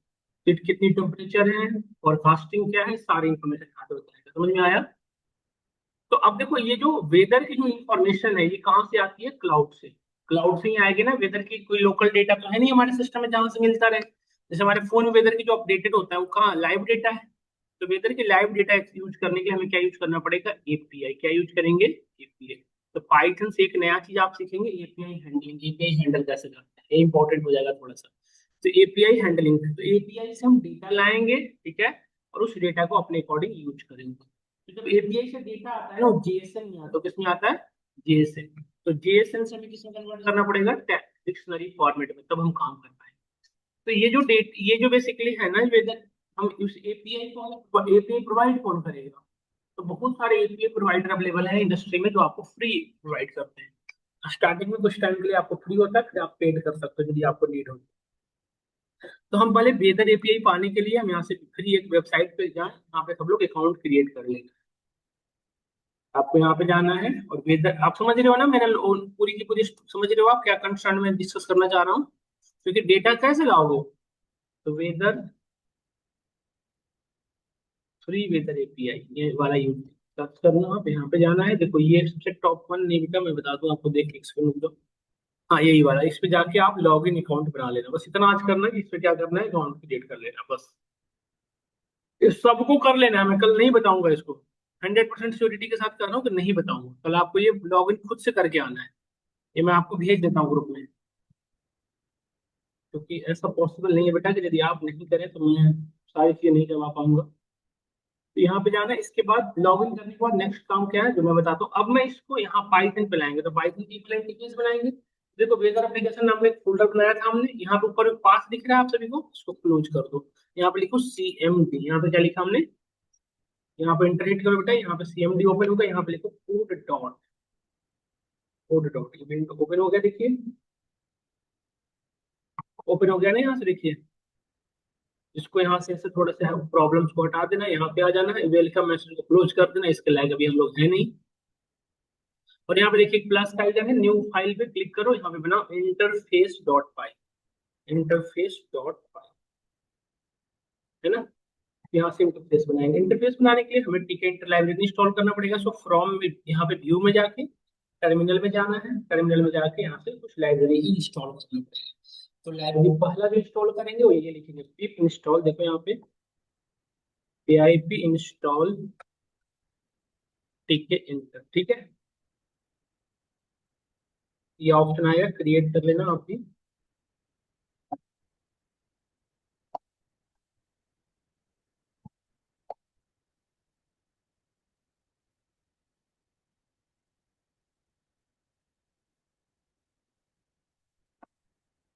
कितनी टेम्परेचर है, फोरकास्टिंग क्या है, सारी इंफॉर्मेशन यहाँ पे बताएगा। समझ में आया? तो अब देखो, ये जो वेदर की जो इंफॉर्मेशन है, ये कहाँ से आती है, क्लाउड से। क्लाउड से ही आएगी ना, वेदर की कोई लोकल डेटा तो है नहीं हमारे सिस्टम में जहां से मिलता रहे। जैसे हमारे फोन में वेदर की जो अपडेटेड होता है वो कहाँ, लाइव डेटा है। तो वेदर के लाइव डेटा यूज करने के लिए हमें क्या यूज करना पड़ेगा, एपीआई। क्या यूज करेंगे, एपीआई। तो पाइथन से एक नया चीज आप सीखेंगे, एपीआई हैंडलिंग। एपीआई हैंडल कैसे करते हैं, ये इंपॉर्टेंट हो जाएगा थोड़ा सा। तो एपीआई हैंडलिंग, तो एपीआई से हम डेटा लाएंगे, ठीक है, और उस डेटा को अपने अकॉर्डिंग यूज करेंगे। तो जब एपीआई से डेटा आता है ना, वो जेएसएन में आता है, किसमें आता है, जेएसएन। तो जेएसएन से हमें किसमें कन्वर्ट करना पड़ेगा, डिक्शनरी फॉर्मेट में, तब हम काम कर पाएंगे। तो ये जो बेसिकली है ना वेदर, हम उस एपीआई को, एपीआई प्रोवाइड कौन करेगा, तो बहुत सारे एपीआई प्रोवाइडर अवेलेबल है इंडस्ट्री में जो आपको फ्री प्रोवाइड करते हैं। स्टार्टिंग में कुछ टाइम के लिए आपको फ्री होता है, फिर आप पेड कर सकते हो यदि आपको नीड हो। तो हम पहले वेदर एपीआई पाने के लिए हम यहाँ से फ्री एक वेबसाइट पे जाएं, यहाँ पे सब लोग अकाउंट क्रिएट कर लेंगे। आपको यहाँ पे जाना है और वेदर, आप समझ रहे हो ना, मैंने पूरी की पूरी समझ रहे हो आप क्या कंसर्न में डिस्कस करना चाह रहा हूँ, क्योंकि डेटा कैसे लाओगे। तो वेदर, फ्री वेदर एपीआई, ये वाला यूज सर्च करना, आप यहाँ पे जाना है। देखो ये सबसे टॉप वन नेम का मैं बता दूं आपको, देख के एक्सपेरिमेंट दो। हाँ यही वाला, इस पे जाके आप लॉग इन अकाउंट बना लेना, बस इतना आज करना है कि इस पे क्या करना है, अकाउंट क्रिएट कर लेना बस। इस सबको कर लेना है, मैं कल नहीं बताऊंगा इसको, 100% श्योरिटी के साथ कर रहा हूँ कि नहीं बताऊंगा कल आपको, ये लॉग इन खुद से करके आना है। ये मैं आपको भेज देता हूँ ग्रुप में, क्योंकि ऐसा पॉसिबल नहीं है बेटा कि यदि आप नहीं करें तो मैं सारी चीजें नहीं करवा पाऊंगा। तो यहाँ पे जाना है, इसके बाद लॉग इन करने के बाद नेक्स्ट काम क्या है जो मैं बताता हूँ। अब मैं इसको यहाँ पाइथन पे लाएंगे, तो पाइथन की इक्विवेलेंट बनाएंगे। देखो वेदर एप्लीकेशन नाम का एक फोल्डर बनाया था हमने, यहाँ पे ऊपर पास दिख रहा है आप सभी को, इसको क्लोज कर दो। यहाँ पे लिखो CMD, यहाँ पे क्या लिखा हमने, यहाँ पे इंटर हिट करो बेटा, यहाँ पे CMD ओपन होगा, यहाँ पे लिखो कोड डॉट इवेंट ओपन हो गया, देखिए ओपन हो गया ना, यहाँ से देखिए। इसको यहाँ से ऐसे थोड़ा सा प्रॉब्लम्स को हटा देना, यहाँ पे आ जाना है, वेलकम मैसेज को क्लोज कर देना, इसके लायक अभी हम लोग है नहीं। और यहाँ पे देखिए प्लस का आइकन है, न्यू फाइल पे क्लिक करो, यहाँ पे बनाओ इंटरफेस.py, इंटरफेस.py, है ना। यहाँ से इंटरफेस बनाएंगे। इंटरफेस बनाने के लिए हमें टिकट लाइब्रेरी इंस्टॉल करना पड़ेगा। सो फ्रॉम यहाँ पे व्यू में जाके टर्मिनल में जाना है, टर्मिनल में जाके यहाँ से कुछ लाइब्रेरी इंस्टॉल करना पड़ेगा। तो लाइब्रेरी पहला जो इंस्टॉल करेंगे वो ये लिखेंगे पिप इंस्टॉल, देखो यहाँ पे pip इंस्टॉल, ठीक है, इंटर, ठीक है। ये ऑप्शन आएगा, क्रिएट कर लेना आप भी।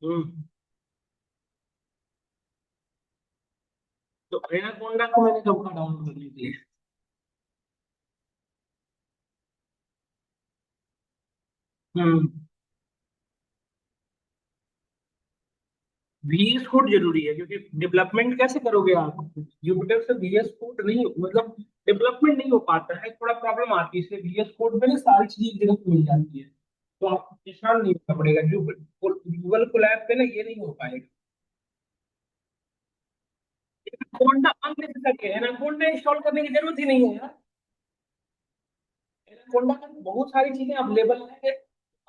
हम्म। तो एनाकोंडा को मैंने कब का डाउनलोड करने के लिए, हम्म, VS कोड जरूरी है, क्योंकि डेवलपमेंट कैसे करोगे आप, जुपिटर से VS कोड नहीं, मतलब डेवलपमेंट नहीं हो पाता है, थोड़ा प्रॉब्लम आती है, इसलिए VS कोड में ना सारी चीजें एक जगह पे मिल जाती है। तो आपको परेशान नहीं होना पड़ेगा, गूगल कोलैब पे ना ये नहीं हो पाएगा। एनाकोंडा अननेसेसरी है, एनाकोंडा इंस्टॉल करने की जरूरत ही नहीं है यार। एनाकोंडा में बहुत सारी चीजें अवेलेबल है,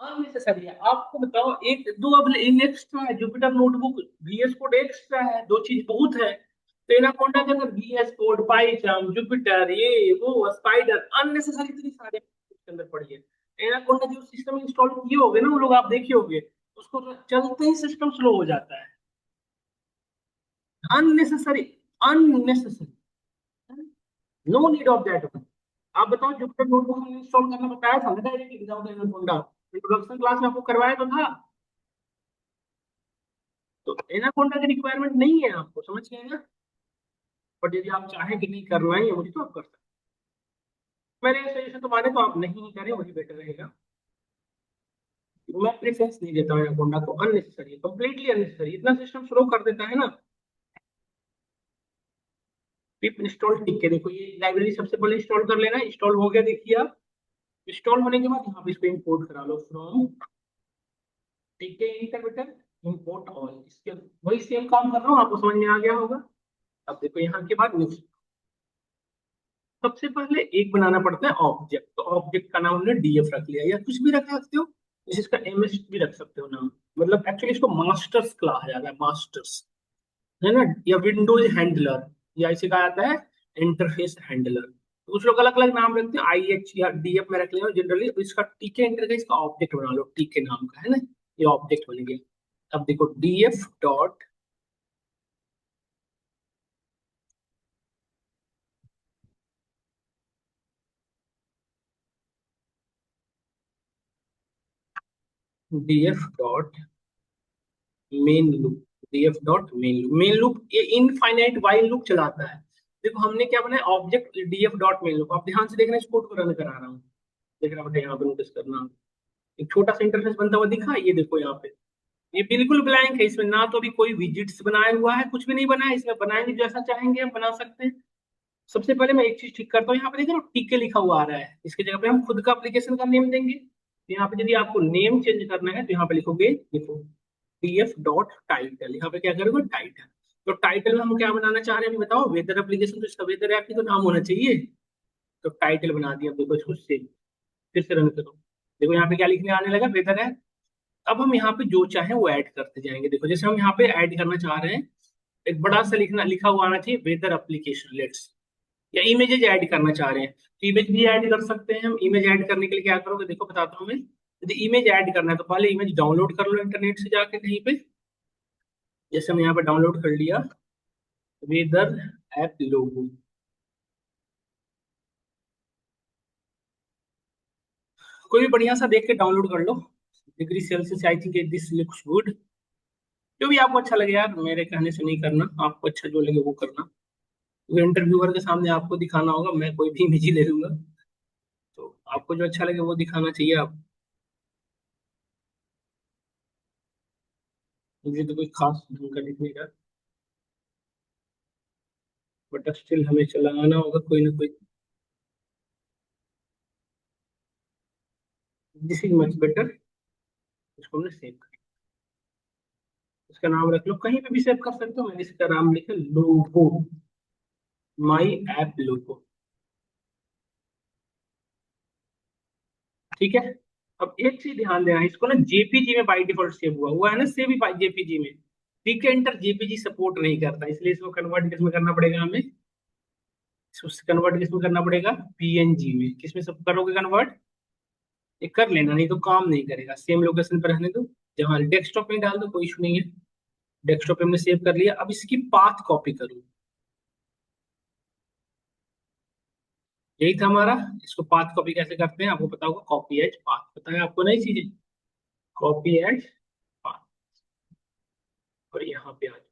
अननेसेसरी है। आपको बताओ, एक दो अब एक्स्ट्रा है, Jupyter notebook VS code extra है, दो चीज बहुत है। तो एनाकोंडा के अंदर VS कोड, पाइथन, जुपिटर, ये वो स्पाइडर, अननेसेसरी इतनी सारे के अंदर पड़ी है। एनाकोंडा जो सिस्टम इंस्टॉल किए होगे ना वो लोग, आप देखे होगे, उसको चलते ही सिस्टम स्लो हो जाता है। Unnecessary, unnecessary, no need of that. आप बताओ, जुपिटर नोटबुक हमने इंस्टॉल करना बताया था ना directly without anaconda, introduction class में आपको करवाया तो था। तो एनाकोंडा की रिक्वायरमेंट नहीं है, आपको समझ गए ना। बट यदि आप चाहें कि नहीं करना है मुझे, तो आप कर सकते हैं। मेरे सजेशन तो माने तो आप नहीं करें, वही बेटर रहेगा। मैं प्रेफरेंस नहीं देता हूँ एनाकोंडा को, अननेसेसरी, कंप्लीटली अननेसेसरी, इतना सिस्टम स्लो कर देता है ना। पिप इंस्टॉल, ठीक है, देखो ये लाइब्रेरी सबसे पहले इंस्टॉल कर लेना, इंस्टॉल हो गया देखिए आप। इंस्टॉल होने के बाद यहाँ पे इसको इंपोर्ट करा लो फ्रॉम, ठीक है, इंटरप्रेटर इंपोर्ट ऑल, इसके वही सेम काम कर रहा हूँ, आपको समझ में आ गया होगा। अब देखो यहाँ के बाद next, सबसे पहले एक बनाना पड़ता है ऑब्जेक्ट, तो ऑब्जेक्ट का नाम हमने डीएफ रख लिया, या कुछ भी रख सकते हो, इसका एमएस भी रख सकते हो नाम। मतलब एक्चुअली इसको मास्टर्स कहा जाता है, मास्टर्स, है ना, या विंडोज हैंडलर, या इसे कहा जाता है इंटरफेस हैंडलर। कुछ लोग अलग अलग नाम रखते हैं, आई एच या डी एफ में रख लेंगे जनरली। इसका टीके इंटरफेस का ऑब्जेक्ट बना लो, टीके नाम का है ना, ये ऑब्जेक्ट बन गया। अब देखो D F dot D F dot main loop, DF dot main loop ये इनफाइनाइट वाइल लूप चलाता है। देखो हमने क्या बनाया, object DF dot main loop. आप ध्यान से देखना, इस कोड को रन करा रहा हूँ, देखना बेटा, यहाँ पे नोटिस करना। एक छोटा सा इंटरफेस बनता हुआ दिखा, ये देखो यहाँ पे, ये बिल्कुल ब्लैंक है, इसमें ना तो अभी कोई विजिट्स बनाया हुआ है, कुछ भी नहीं बना है। इसमें बनाएंगे जैसा चाहेंगे हम बना सकते हैं। सबसे पहले मैं एक चीज ठीक करता हूँ, यहाँ पे देखो टीके लिखा हुआ आ रहा है, इसकी जगह पे हम खुद का एप्लीकेशन का नेम देंगे। तो यहाँ पे यदि आपको नेम चेंज करना है तो यहाँ पे लिखोगे, देखो डीएफ डॉट टाइटल, यहाँ पे क्या करोगे टाइटल। तो टाइटल में हम क्या बनाना चाह रहे हैं अभी बताओ, वेदर एप्लीकेशन, तो इसका वेदर ऐप ही तो नाम होना चाहिए। तो टाइटल बना दिया। अब देखो इसको सेव, फिर से रन करो, देखो यहाँ पे क्या लिखने आने लगा, वेदर है। अब हम यहाँ पे जो चाहे वो ऐड करते जाएंगे। देखो जैसे हम यहाँ पे ऐड करना चाह रहे हैं, एक बड़ा सा लिखना लिखा हुआ आना चाहिए, वेदर एप्लीकेशन लेट्स। या इमेजेस ऐड करना चाह रहे हैं तो इमेज भी ऐड कर सकते हैं हम। इमेज ऐड करने के लिए क्या करोगे, देखो बताता हूँ मैं। यदि इमेज ऐड करना है तो पहले इमेज डाउनलोड कर लो इंटरनेट से जाके कहीं पे। जैसे हम यहाँ पे डाउनलोड कर लिया, वेदर ऐप लोगो, कोई भी बढ़िया सा देख के डाउनलोड कर लो। Degree Celsius, I think this looks good. जो भी आपको अच्छा लगे यार, मेरे कहने से नहीं करना, आपको अच्छा जो लगे वो करना। इंटरव्यूअर के सामने आपको दिखाना होगा, मैं कोई भी इमेज ही ले लूंगा। तो आपको जो अच्छा लगे वो दिखाना चाहिए आप। मुझे तो कोई खास ढंग का दिखने का, बट स्टिल हमें चलाना होगा कोई ना कोई। This is much better. इसको हमने सेव कर, इसका नाम रख लो, कहीं पे भी सेव कर सकते हो। मैंने इसका नाम लिखा लोगो, माई ऐप लोगो। ठीक है। अब एक चीज ध्यान देना, इसको ना जेपीजी में बाई डिफॉल्ट सेव हुआ है ना, सेव ही जेपीजी में। ठीक है, इंटर जेपीजी सपोर्ट नहीं करता, इसलिए इसको कन्वर्ट किसमें करना पड़ेगा हमें, इसको कन्वर्ट किसमें करना पड़ेगा, पीएनजी में। किसमें सब करोगे कन्वर्ट, ये कर लेना, नहीं तो काम नहीं करेगा। सेम लोकेशन पर रहने दो, जहाँ डेस्कटॉप में डाल दो, कोई इशू नहीं है। डेस्कटॉप पे हमने सेव कर लिया, अब इसकी पाथ कॉपी करूँ, यही था हमारा। इसको पाथ कॉपी कैसे करते हैं आपको पता होगा, कॉपी एज पाथ, पता है आपको नई चीजें। कॉपी एज पाथ, और यहाँ पे आ जाओ।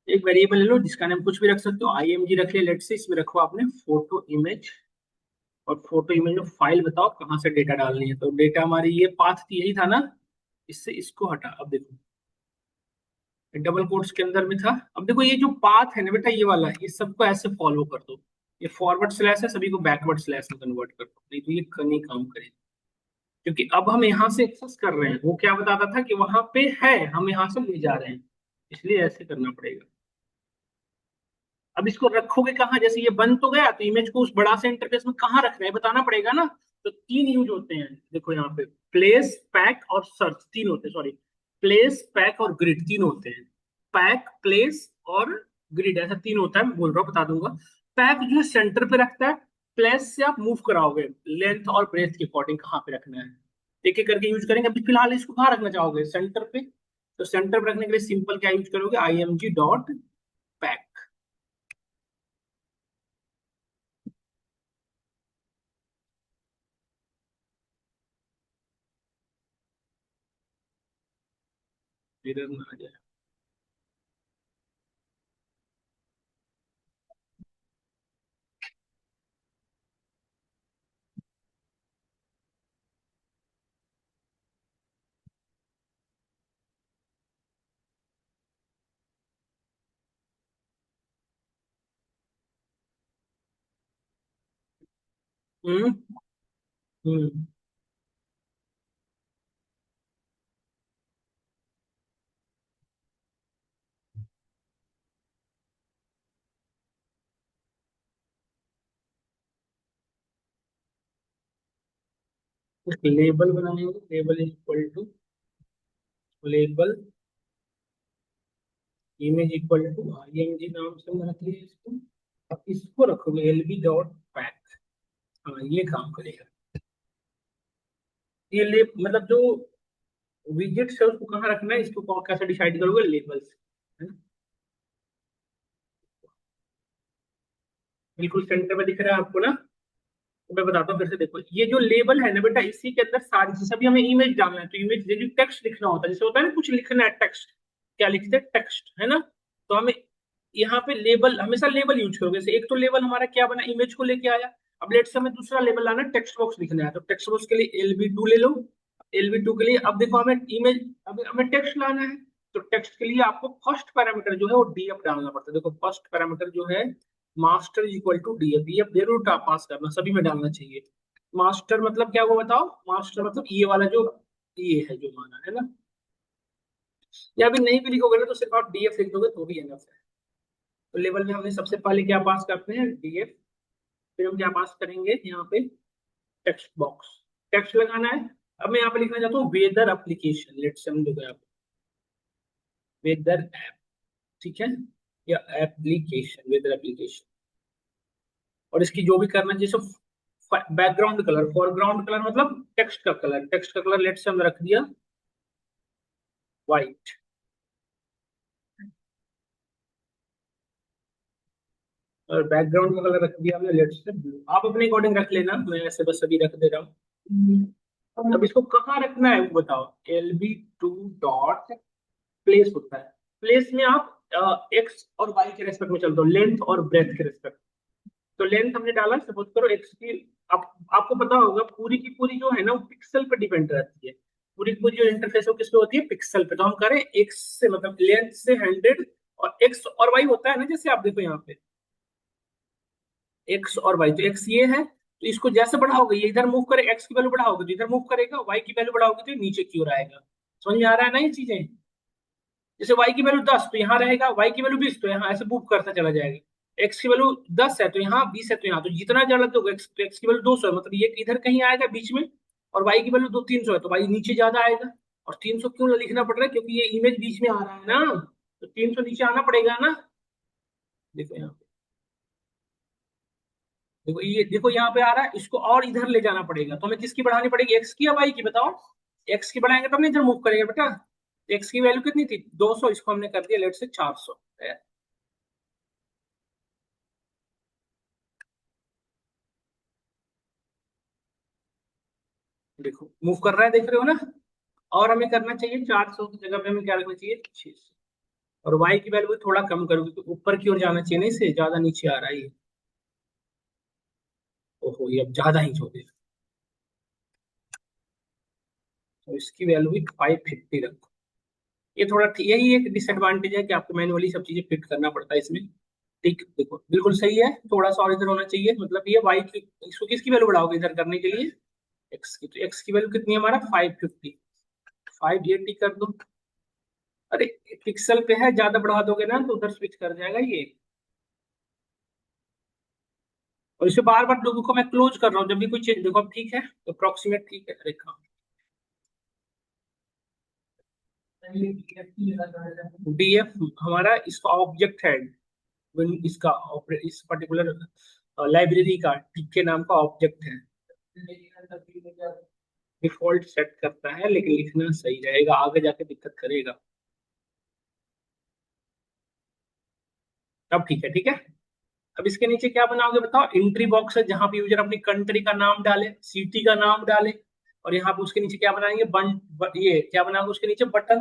एक वेरिएबल ले लो जिसका नाम कुछ भी रख सकते हो, आईएमजी रख ले लेट से, इसमें रखो आपने फोटो इमेज। और फोटो इमेज में फाइल बताओ कहाँ से डेटा डालनी है। तो डेटा हमारी ये पाथ थी, यही था ना, इससे इसको हटा। अब देखो डबल कोट्स के अंदर में था। अब देखो ये जो पाथ है ना बेटा, ये वाला, ये सबको ऐसे फॉलो कर दो। ये फॉरवर्ड स्लैश है, सभी को बैकवर्ड स्लैश में कन्वर्ट कर दो, नहीं तो ये नहीं काम करेगा। क्योंकि अब हम यहाँ से एक्सेस कर रहे हैं, वो क्या बताता था कि वहां पे है, हम यहाँ से ले जा रहे हैं, इसलिए ऐसे करना पड़ेगा। अब इसको रखोगे कहाँ, जैसे ये बन तो गया, तो इमेज को उस बड़ा से इंटरफेस में कहाँ रखना है बताना पड़ेगा ना। तो तीन यूज होते हैं, देखो यहाँ पे प्लेस, पैक और सर्च तीन होते हैं, सॉरी, प्लेस, पैक और ग्रिड तीन होते हैं। पैक, प्लेस और ग्रिड, ऐसा तीन होता है, मैं बोल रहा हूँ बता दूंगा। पैक जो है सेंटर पे रखता है, प्लेस से आप मूव कराओगे लेंथ और ब्रेथ के अकॉर्डिंग कहाँ पे रखना है, एक एक करके यूज करेंगे। अभी फिलहाल इसको कहाँ रखना चाहोगे, सेंटर पे। तो सेंटर पे रखने के लिए सिंपल क्या यूज करोगे, I M G dot pack. इधर ना आ जाए। हम्म। हम्म। एक लेबल बनाएंगे, label is equal to label image equal to img नाम से हमने रख लिया इसको। अब इसको रखोगे lb डॉट पैथ। हाँ ये काम करेगा। ये ले मतलब जो विजेट्स है उसको कहाँ रखना है, इसको कैसे डिसाइड करोगे, लेबल्स, है ना। बिल्कुल सेंटर में दिख रहा है आपको ना। तो मैं बताता हूँ फिर से, देखो ये जो लेबल है ना बेटा, इसी के अंदर सारी चीजें, अभी हमें इमेज डालना है तो इमेज जो टेक्स्ट लिखना होता है, जैसे होता है ना कुछ लिखना है टेक्स्ट, क्या लिखते हैं टेक्स्ट, है ना। तो हमें यहाँ पे लेबल, हमेशा लेबल यूज करोगे। जैसे एक तो लेबल हमारा क्या बना, इमेज को लेके आया। अब लेट से हमें दूसरा लेबल लाना है, टेक्स्ट बॉक्स लिखना है, तो टेक्स्ट बॉक्स के लिए LB2 ले लो। LB2 के लिए अब देखो हमें इमेज, अब हमें टेक्स्ट लाना है। तो टेक्स्ट के लिए आपको फर्स्ट पैरामीटर जो है वो डीएफ डालना पड़ता है। देखो फर्स्ट पैरामीटर जो है master equal to DF, DF जरूर पास करना, सभी में डालना चाहिए। मास्टर मतलब क्या वो बताओ, मास्टर मतलब ये वाला जो ये है जो माना है ना। या अभी नहीं भी लिखोगे ना तो सिर्फ आप डीएफ लिख दोगे तो भी एनफ है। तो लेवल में हमने सबसे पहले क्या पास करते हैं, डीएफ। फिर हम क्या पास करेंगे यहाँ पे, टेक्स्ट बॉक्स, टेक्स्ट लगाना है। अब मैं यहाँ पे लिखना चाहता हूँ वेदर एप्लीकेशन, लेट्स से हम देखो यहाँ पे वेदर ऐप, ठीक है, या एप्लीकेशन, वेदर एप्लीकेशन। और इसकी जो भी करना है, जैसे बैकग्राउंड कलर, फोरग्राउंड कलर मतलब टेक्स्ट का कलर, टेक्स्ट का कलर लेट्स से हमने रख दिया व्हाइट। और बैकग्राउंड का कलर रख दिया हमने लेट्स से ब्लू। आप अपने अकॉर्डिंग रख लेना, मैं ऐसे बस अभी रख दे रहा हूँ। अब इसको कहाँ रखना है वो बताओ, LB2 डॉट प्लेस होता है। प्लेस में आप एक्स और वाई के रेस्पेक्ट में चलते हो, लेंथ और ब्रेथ के रेस्पेक्ट। तो लेंथ हमने डाला, सपोज करो एक्स की। आपको पता होगा पूरी की पूरी जो है ना वो पिक्सल पे डिपेंड रहती है। पूरी की पूरी जो इंटरफेस है वो किस पे होती है, पिक्सल पे। तो हम करें एक्स से, मतलब लेंथ से 100, और एक्स और वाई होता है ना, जैसे आप देखो यहाँ पे एक्स और वाई, तो एक्स ये है, तो इसको जैसे बढ़ाओगे ये इधर मूव करे, एक्स की वैल्यू बढ़ाओगे तो इधर मूव करेगा, वाई की वैल्यू बढ़ाओगे तो ये नीचे की ओर आएगा। समझ में आ रहा है ना ये चीजें। जैसे वाई की वैल्यू 10 तो यहाँ रहेगा, वाई की वैल्यू 20 तो यहाँ ऐसे मूव करता चला जाएगा। एक्स की वैल्यू 10 है तो यहाँ 20 है तो यहाँ, तो जितना ज्यादा दोगे एक्स, तो एक्स की वैल्यू 200 है, मतलब ये इधर कहीं आएगा बीच में। और वाई की वैल्यू 300 है तो वाई नीचे ज्यादा आएगा। और 300 क्यों लिखना पड़ रहा है, क्योंकि ये इमेज बीच में आ रहा है ना, तो 300 नीचे आना पड़ेगा ना। देखो यहाँ पे, देखो ये देखो यहाँ पे आ रहा है, इसको और इधर ले जाना पड़ेगा, तो हमें किसकी बढ़ानी पड़ेगी, एक्स की या वाई की बताओ। एक्स की बढ़ाएंगे तब ना इधर मूव करेगा बेटा। एक्स की वैल्यू कितनी थी 200, इसको हमने कर दिया लेट से 400। देखो मूव कर रहा है, देख रहे हो ना। और हमें करना चाहिए 400 की जगह पे हमें क्या रखना चाहिए, 600। और वाई की वैल्यू थोड़ा कम करोगे तो ऊपर की ओर जाना चाहिए, नहीं से ज्यादा नीचे आ रहा है ये। ओहो ये अब ज्यादा ही हो गया। तो इसकी वैल्यू भी 550 रखो। ये थोड़ा यही एक डिसएडवांटेज है कि आपको मैनुअली सब चीजें फिट करना पड़ता है इसमें। ठीक देखो बिल्कुल सही है, थोड़ा सा और इधर होना चाहिए, मतलब ये वाई की, इसको किसकी वैल्यू बढ़ाओगे इधर करने के लिए, एक्स की। तो एक्स की वैल्यू कितनी है हमारा 550, 580 कर दो। अरे पिक्सल पे है, ज्यादा बढ़ा दोगे ना तो उधर स्विच कर जाएगा ये। और इसे बार बार लोगों को मैं क्लोज कर रहा हूँ जब भी कोई चीज, देखो अब ठीक है तो अप्रोक्सीमेट ठीक है रेखा। डीएफ हमारा इसका ऑब्जेक्ट है, इसका इस पर्टिकुलर लाइब्रेरी का टीके नाम का ऑब्जेक्ट है। डिफॉल्ट सेट करता है लेकिन लिखना सही रहेगा, आगे जाके दिक्कत करेगा। तब ठीक है, ठीक है। अब इसके नीचे क्या बनाओगे बताओ, एंट्री बॉक्स है जहां पे यूजर अपनी कंट्री का नाम डाले, सिटी का नाम डाले। और यहाँ पे उसके नीचे क्या बनाएंगे, ये क्या बनाओगे उसके नीचे बटन।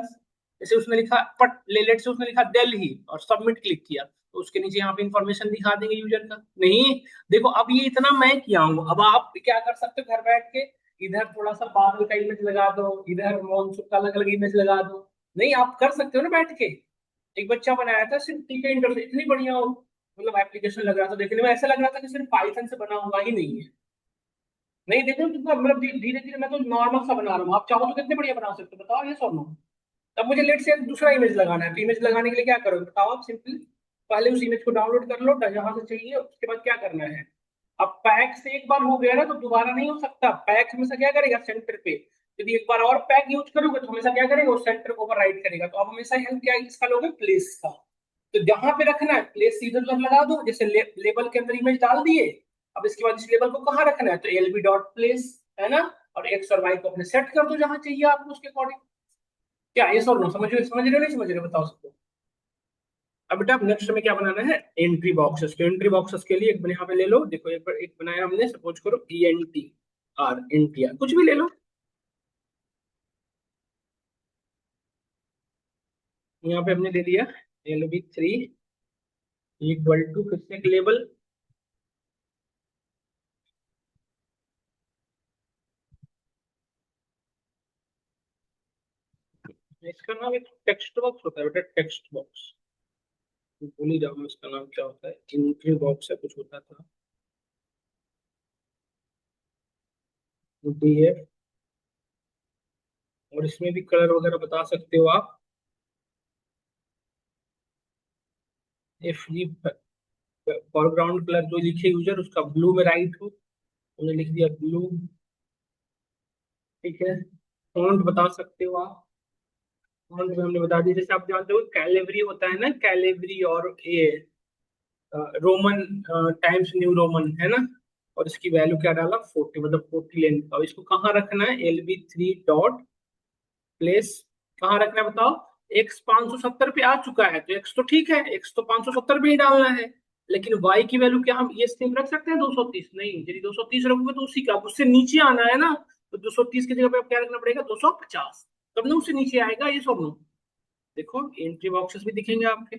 जैसे उसने लिखा पट ले लेट से उसने लिखा दिल्ली और सबमिट क्लिक किया, तो उसके नीचे यहाँ पे इंफॉर्मेशन दिखा देंगे यूजर का, नहीं। देखो अब ये इतना मैं किया हूँ, अब आप क्या कर सकते हो घर बैठ के, इधर थोड़ा सा बादल का इमेज लगा दो, इधर मॉनसून का अलग अलग इमेज लगा दो। नहीं आप कर सकते हो ना बैठ के। एक बच्चा बनाया था सिर्फ टीके इंटरफेस, इतनी बढ़िया हो, मतलब एप्लीकेशन लग रहा था, देखने में ऐसा लग रहा था कि सिर्फ पाइथन से बना हुआ ही नहीं है। नहीं देखो कितना, मतलब धीरे धीरे मैं तो नॉर्मल सा बना रहा हूँ, आप चाहो तो कितने बढ़िया बना सकते हो बताओ, ये सोनो। अब मुझे लेट से दूसरा इमेज लगाना है, तो इमेज लगाने के लिए क्या करोगे बताओ आप, सिंपल पहले उस इमेज को डाउनलोड कर लो जहां से चाहिए, उसके बाद क्या करना है, अब पैक से एक बार हो गया ना तो दोबारा नहीं हो सकता। पैक हमेशा क्या करेगा, सेंटर पे। यदि एक बार और पैक यूज करोगे तो हमेशा क्या करेगा, वो सेंटर को ओवरराइड करेगा। तो अब हमेशा हेल्प क्या है इसका लोगे, प्लेस का। तो जहां पे रखना है प्लेस सीधे उधर लगा दो, जैसे लेबल के अंदर इमेज डाल दिए। अब इसके बाद इस लेबल को कहाँ रखना है, तो एलबी डॉट प्लेस, है ना। और एक्स और वाई को अपने सेट कर दो जहां चाहिए आपको उसके अकॉर्डिंग। क्या ये सब नो समझ रहे हो नहीं समझ रहे हो, बताओ सबको। अब बेटा नेक्स्ट में क्या बनाना है, एंट्री बॉक्सेस। तो एंट्री बॉक्सेस के लिए एक यहाँ पे ले लो, देखो एक बनाया हमने, सपोज करो ENTR, एनटीआर कुछ भी ले लो। यहाँ पे हमने दे दिया LB3 इक्वल टू, फिर से एक लेबल। इसका नाम एक टेक्स्ट बॉक्स होता है बेटा, टेक्स्ट बॉक्स। भूल ही जाओ इसका नाम क्या होता है, एंट्री बॉक्स है कुछ होता था। DF, और इसमें भी कलर वगैरह बता सकते हो आप। FG फॉरग्राउंड कलर जो लिखे यूजर उसका ब्लू में राइट हो, हमने लिख दिया ब्लू। ठीक है, फॉन्ट बता सकते हो आप। फॉन्ट में हमने बता दिया, जैसे आप जानते हो कैलेबरी होता है ना, कैलेबरी और ये रोमन टाइम्स न्यू रोमन है ना। और इसकी वैल्यू क्या डाला, 40, मतलब 40 लेंथ का। और इसको कहाँ रखना है, LB3 डॉट प्लेस। कहाँ रखना है बताओ, एक्स 570 पे आ चुका है तो एक्स तो ठीक है, एक्स तो 570 पे ही डालना है। लेकिन वाई की वैल्यू क्या हम ये सेम रख सकते हैं, 230 नहीं। यदि 230 रखोगे तो उसी का उससे नीचे आना है ना। तो 230 की जगह पे अब क्या रखना पड़ेगा, 250, तब ना उससे नीचे आएगा ये सब। देखो एंट्री बॉक्सेस भी दिखेंगे आपके,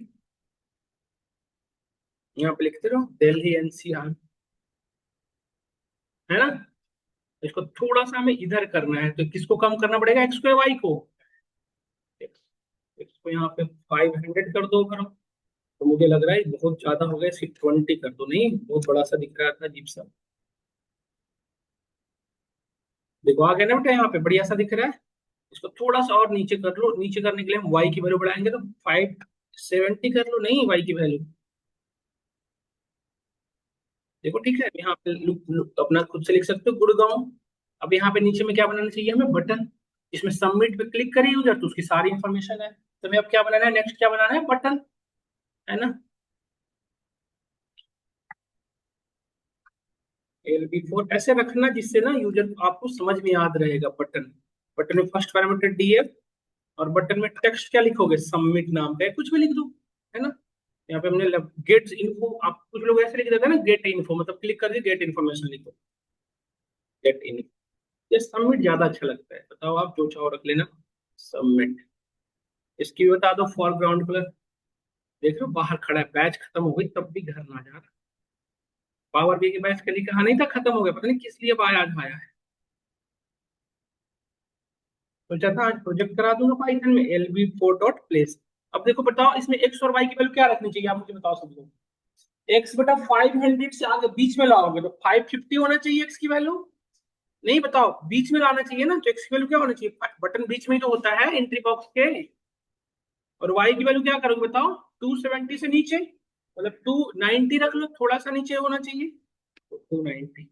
यहाँ पे लिखते रहो दिल्ली NCR, है ना। इसको थोड़ा सा हमें इधर करना है, तो किसको कम करना पड़ेगा, एक्स को या वाई को। एक्स, एक्स को यहाँ पे 500 कर दो करो। तो मुझे लग रहा है बहुत ज्यादा हो गया, सिर्फ 20 कर दो, नहीं बहुत बड़ा सा दिख रहा था अजीब सा। देखो आ गया ना बेटा, यहाँ पे बढ़िया सा दिख रहा है। इसको थोड़ा सा और नीचे कर लो, नीचे करने के लिए हम वाई की वैल्यू बढ़ाएंगे तो 570 कर लो, नहीं वाई की वैल्यू। देखो ठीक है, यहाँ पे अपना खुद से लिख सकते हो गुड़गांव। अब यहाँ पे नीचे में क्या बनाना चाहिए हमें, बटन। इसमें सबमिट पे क्लिक करिए यूजर तो उसकी सारी इंफॉर्मेशन है। तो हमें अब क्या बनाना है, नेक्स्ट क्या बनाना है, बटन, है ना। LB4 ऐसे रखना जिससे ना यूजर आपको समझ में याद रहेगा, बटन। बटन में फर्स्ट पैरामीटर DF, और बटन में टेक्स्ट क्या लिखोगे, सबमिट नाम का कुछ भी लिख दो, है ना। यहाँ पे हमने गेट इन्फो, आप कुछ लोग ऐसे लिख देते हैं ना, गेट इन्फो, मतलब क्लिक करके गेट इन्फॉर्मेशन लिखो, गेट इन। ये सबमिट ज्यादा अच्छा लगता है, बताओ आप जो चाहो रख लेना, सबमिट। इसकी भी बता दो फॉरग्राउंड कलर। देख रहे हो बाहर खड़ा है, बैच खत्म हो गई तब भी घर ना जा रहा। पावर बी की बैच कल कहा नहीं था खत्म हो गया, पता नहीं किस लिए आज आया है। तो चाहता आज प्रोजेक्ट करा दूंगा पाइथन में, LB4 डॉट प्लेस। अब देखो बताओ इसमें एक्स और वाई की वैल्यू क्या रखनी चाहिए, आप मुझे बताओ सब लोग। एक्स बेटा 500 से आगे बीच में लाओगे तो 550 होना चाहिए एक्स की वैल्यू। नहीं बताओ, बीच में लाना चाहिए ना, तो एक्स की वैल्यू क्या होना चाहिए, बटन बीच में ही तो होता है एंट्री बॉक्स के। और वाई की वैल्यू क्या करोगे बताओ, 270 से नीचे, मतलब 290 रख लो, थोड़ा सा नीचे होना चाहिए, तो 290।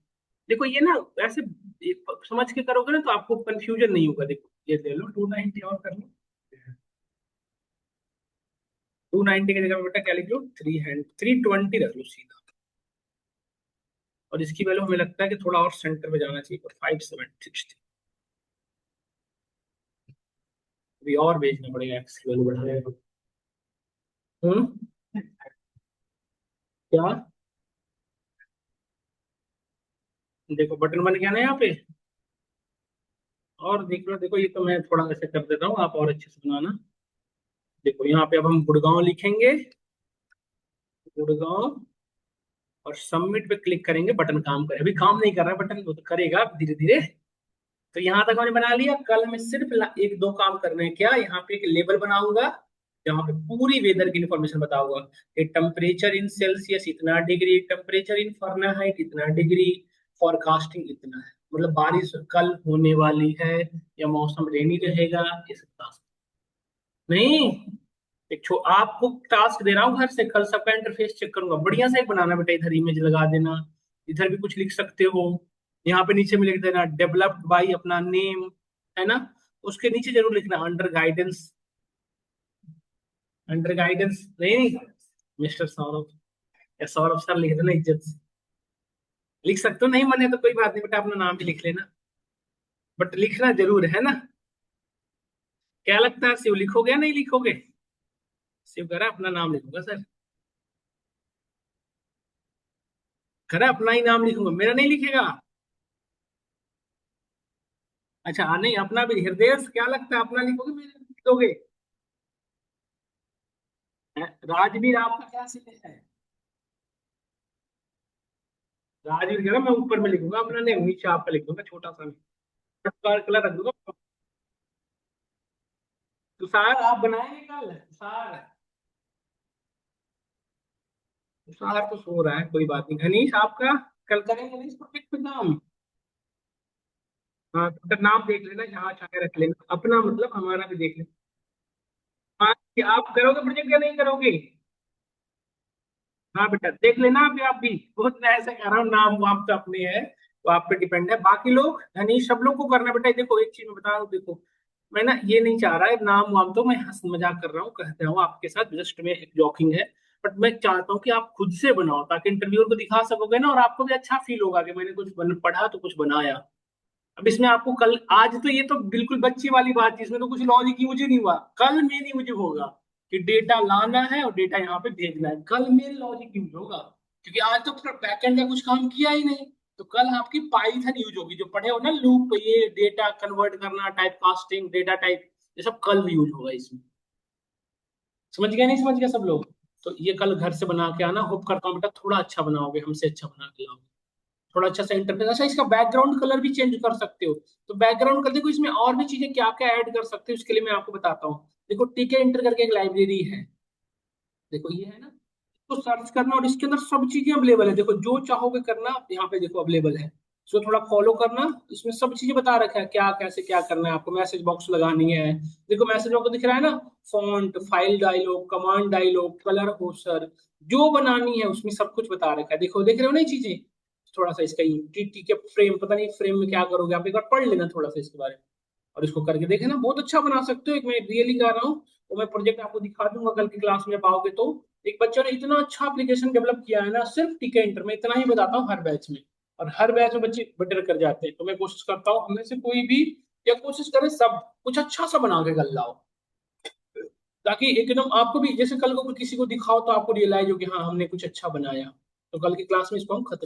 देखो ये ना ऐसे समझ के करोगे ना तो आपको कंफ्यूजन नहीं होगा। देखो ये ले लो 290 और कर लो, 290 की जगह पे बेटा क्या लिख लो, 320 रख लो सीधा। और इसकी वैल्यू हमें लगता है कि थोड़ा और सेंटर में जाना चाहिए, 5760। अभी और भेजना पड़ेगा एक्स की वैल्यू बढ़ाने को। हम्म, क्या, देखो बटन बन गया ना यहाँ पे। और देख लो, देखो ये तो मैं थोड़ा ऐसे कर देता हूँ, आप और अच्छे से बनाना। देखो यहाँ पे अब हम गुड़गांव लिखेंगे, गुड़गांव, और सबमिट पे क्लिक करेंगे, बटन काम करे, अभी काम नहीं कर रहा है बटन, वो तो करेगा धीरे धीरे। तो यहाँ तक हमने बना लिया। कल हमें सिर्फ एक दो काम करने हैं, क्या, यहाँ पे एक लेबल बनाऊंगा जहाँ पे पूरी वेदर की इंफॉर्मेशन बताऊंगा कि टेम्परेचर इन सेल्सियस इतना डिग्री, टेम्परेचर इन फ़ारेनहाइट इतना डिग्री, फॉरकास्टिंग इतना है, मतलब बारिश कल होने वाली है या मौसम रेनी रहेगा, ये सब टास्क। नहीं, एक आपको टास्क दे रहा हूँ घर से, कल सबका इंटरफेस चेक करूंगा, बढ़िया से एक बनाना बेटा, इधर इमेज लगा देना, इधर भी कुछ लिख सकते हो। यहाँ पे नीचे में लिख देना डेवलप्ड बाई अपना नेम, है ना। उसके नीचे जरूर लिखना अंडर गाइडेंस, अंडर गाइडेंस नहीं, मिस्टर सौरभ या सौरभ सर लिख देना इज्जत से। लिख सकते हो, नहीं मने तो कोई बात नहीं बेटा, अपना नाम भी लिख लेना, बट लिखना जरूर है ना। क्या लगता है, शिव लिखोगे या नहीं लिखोगे? शिव कह रहा है अपना नाम लिखूंगा सर, कह रहा है अपना ही नाम लिखूंगा, मेरा नहीं लिखेगा। अच्छा हाँ, नहीं अपना भी, हृदय क्या लगता है अपना लिखोगे मेरा लिख दोगे? राजवीर आपका क्या सीधे है? राजवीर कह रहा मैं ऊपर में लिखूंगा अपना नेम, नीचे आपका लिख दूंगा छोटा सा, कलर रख दूंगा। तुषार आप बनाएंगे कल? तुषार, तुषार तो सो रहा है, कोई बात नहीं। घनीश आपका कल करेंगे ना इस प्रोजेक्ट पे काम? हाँ तो फिर नाम देख लेना, जहाँ चाहे रख लेना, अपना मतलब हमारा भी देख लेना। हाँ कि आप करोगे प्रोजेक्ट या नहीं करोगे? हाँ बेटा देख लेना, अभी आप भी बहुत, मैं ऐसे कह रहा हूँ, नाम वाम तो अपने है, वो आप पे डिपेंड है। बाकी लोग धनीश सब लोग को करना है बेटा। देखो एक चीज मैं बता रहा हूँ, देखो मैं ना ये नहीं चाह रहा है नाम वाम, तो मैं हंस मजाक कर रहा हूँ, कहते हूँ आपके साथ जस्ट में एक जॉकिंग है। बट मैं चाहता हूँ कि आप खुद से बनाओ, ताकि इंटरव्यूअर को दिखा सकोगे ना, और आपको भी अच्छा फील होगा कि मैंने कुछ पढ़ा तो कुछ बनाया। अब इसमें आपको कल, आज तो ये तो बिल्कुल बच्ची वाली बात थी, इसमें तो कुछ लॉजिक यूज ही नहीं हुआ। कल मेन यूज होगा कि डेटा लाना है और डेटा यहाँ पे भेजना है, कल मेन लॉजिक यूज होगा। क्योंकि आज तो बैकएंड का कुछ काम किया ही नहीं। तो कल आपकी पाइथन यूज होगी, जो पढ़े हो ना लूप, ये डेटा कन्वर्ट करना, टाइप कास्टिंग, डेटा टाइप, ये सब कल यूज होगा इसमें। समझ गया नहीं समझ गया सब लोग? तो ये कल घर से बना के आना, होप करता हूँ बेटा थोड़ा अच्छा बनाओगे, हमसे अच्छा बना के लाओगे। थोड़ा अच्छा सा इंटरफेस। अच्छा इसका बैकग्राउंड कलर भी चेंज कर सकते हो। तो बैकग्राउंड कर देखो, इसमें और भी चीजें क्या क्या ऐड कर सकते हो, उसके लिए मैं आपको बताता हूँ। देखो टीके इंटर करके एक लाइब्रेरी है, देखो ये है ना, तो सर्च करना और इसके अंदर सब चीजें अवेलेबल है। देखो जो चाहोगे करना यहाँ पे देखो अवेलेबल है। सो थोड़ा फॉलो करना, इसमें सब चीजें बता रखा है क्या कैसे क्या करना है आपको। मैसेज बॉक्स लगानी है, देखो मैसेज बॉक्स दिख रहा है ना, font, file dialog, command dialog, colour होस्टर, जो बनानी है उसमें सब कुछ बता रखा है। देखो देख रहे हो ना ये चीजें। थोड़ा सा इसका टी के फ्रेम, पता नहीं फ्रेम में क्या करोगे आप, एक बार पढ़ लेना थोड़ा सा इसके बारे में, और इसको करके देखे ना, बहुत अच्छा बना सकते हो। एक मैं रियली कह रहा हूँ, वो मैं प्रोजेक्ट आपको दिखा दूंगा कल की क्लास में जब आओगे तो। एक बच्चे ने इतना अच्छा एप्लीकेशन डेवलप किया है ना, सिर्फ टिक इंटर में, इतना ही बताता हूँ हर बैच में। और हर बैच में बच्चे बेटर कर जाते हैं। तो मैं कोशिश करता हूँ हमें से कोई भी, या कोशिश करे सब कुछ अच्छा सा बना के कल लाओ, ताकि एकदम आपको भी जैसे कल को किसी को दिखाओ तो आपको रियलाइज हो कि हाँ हमने कुछ अच्छा बनाया। तो कल की क्लास में इसको हम खत्म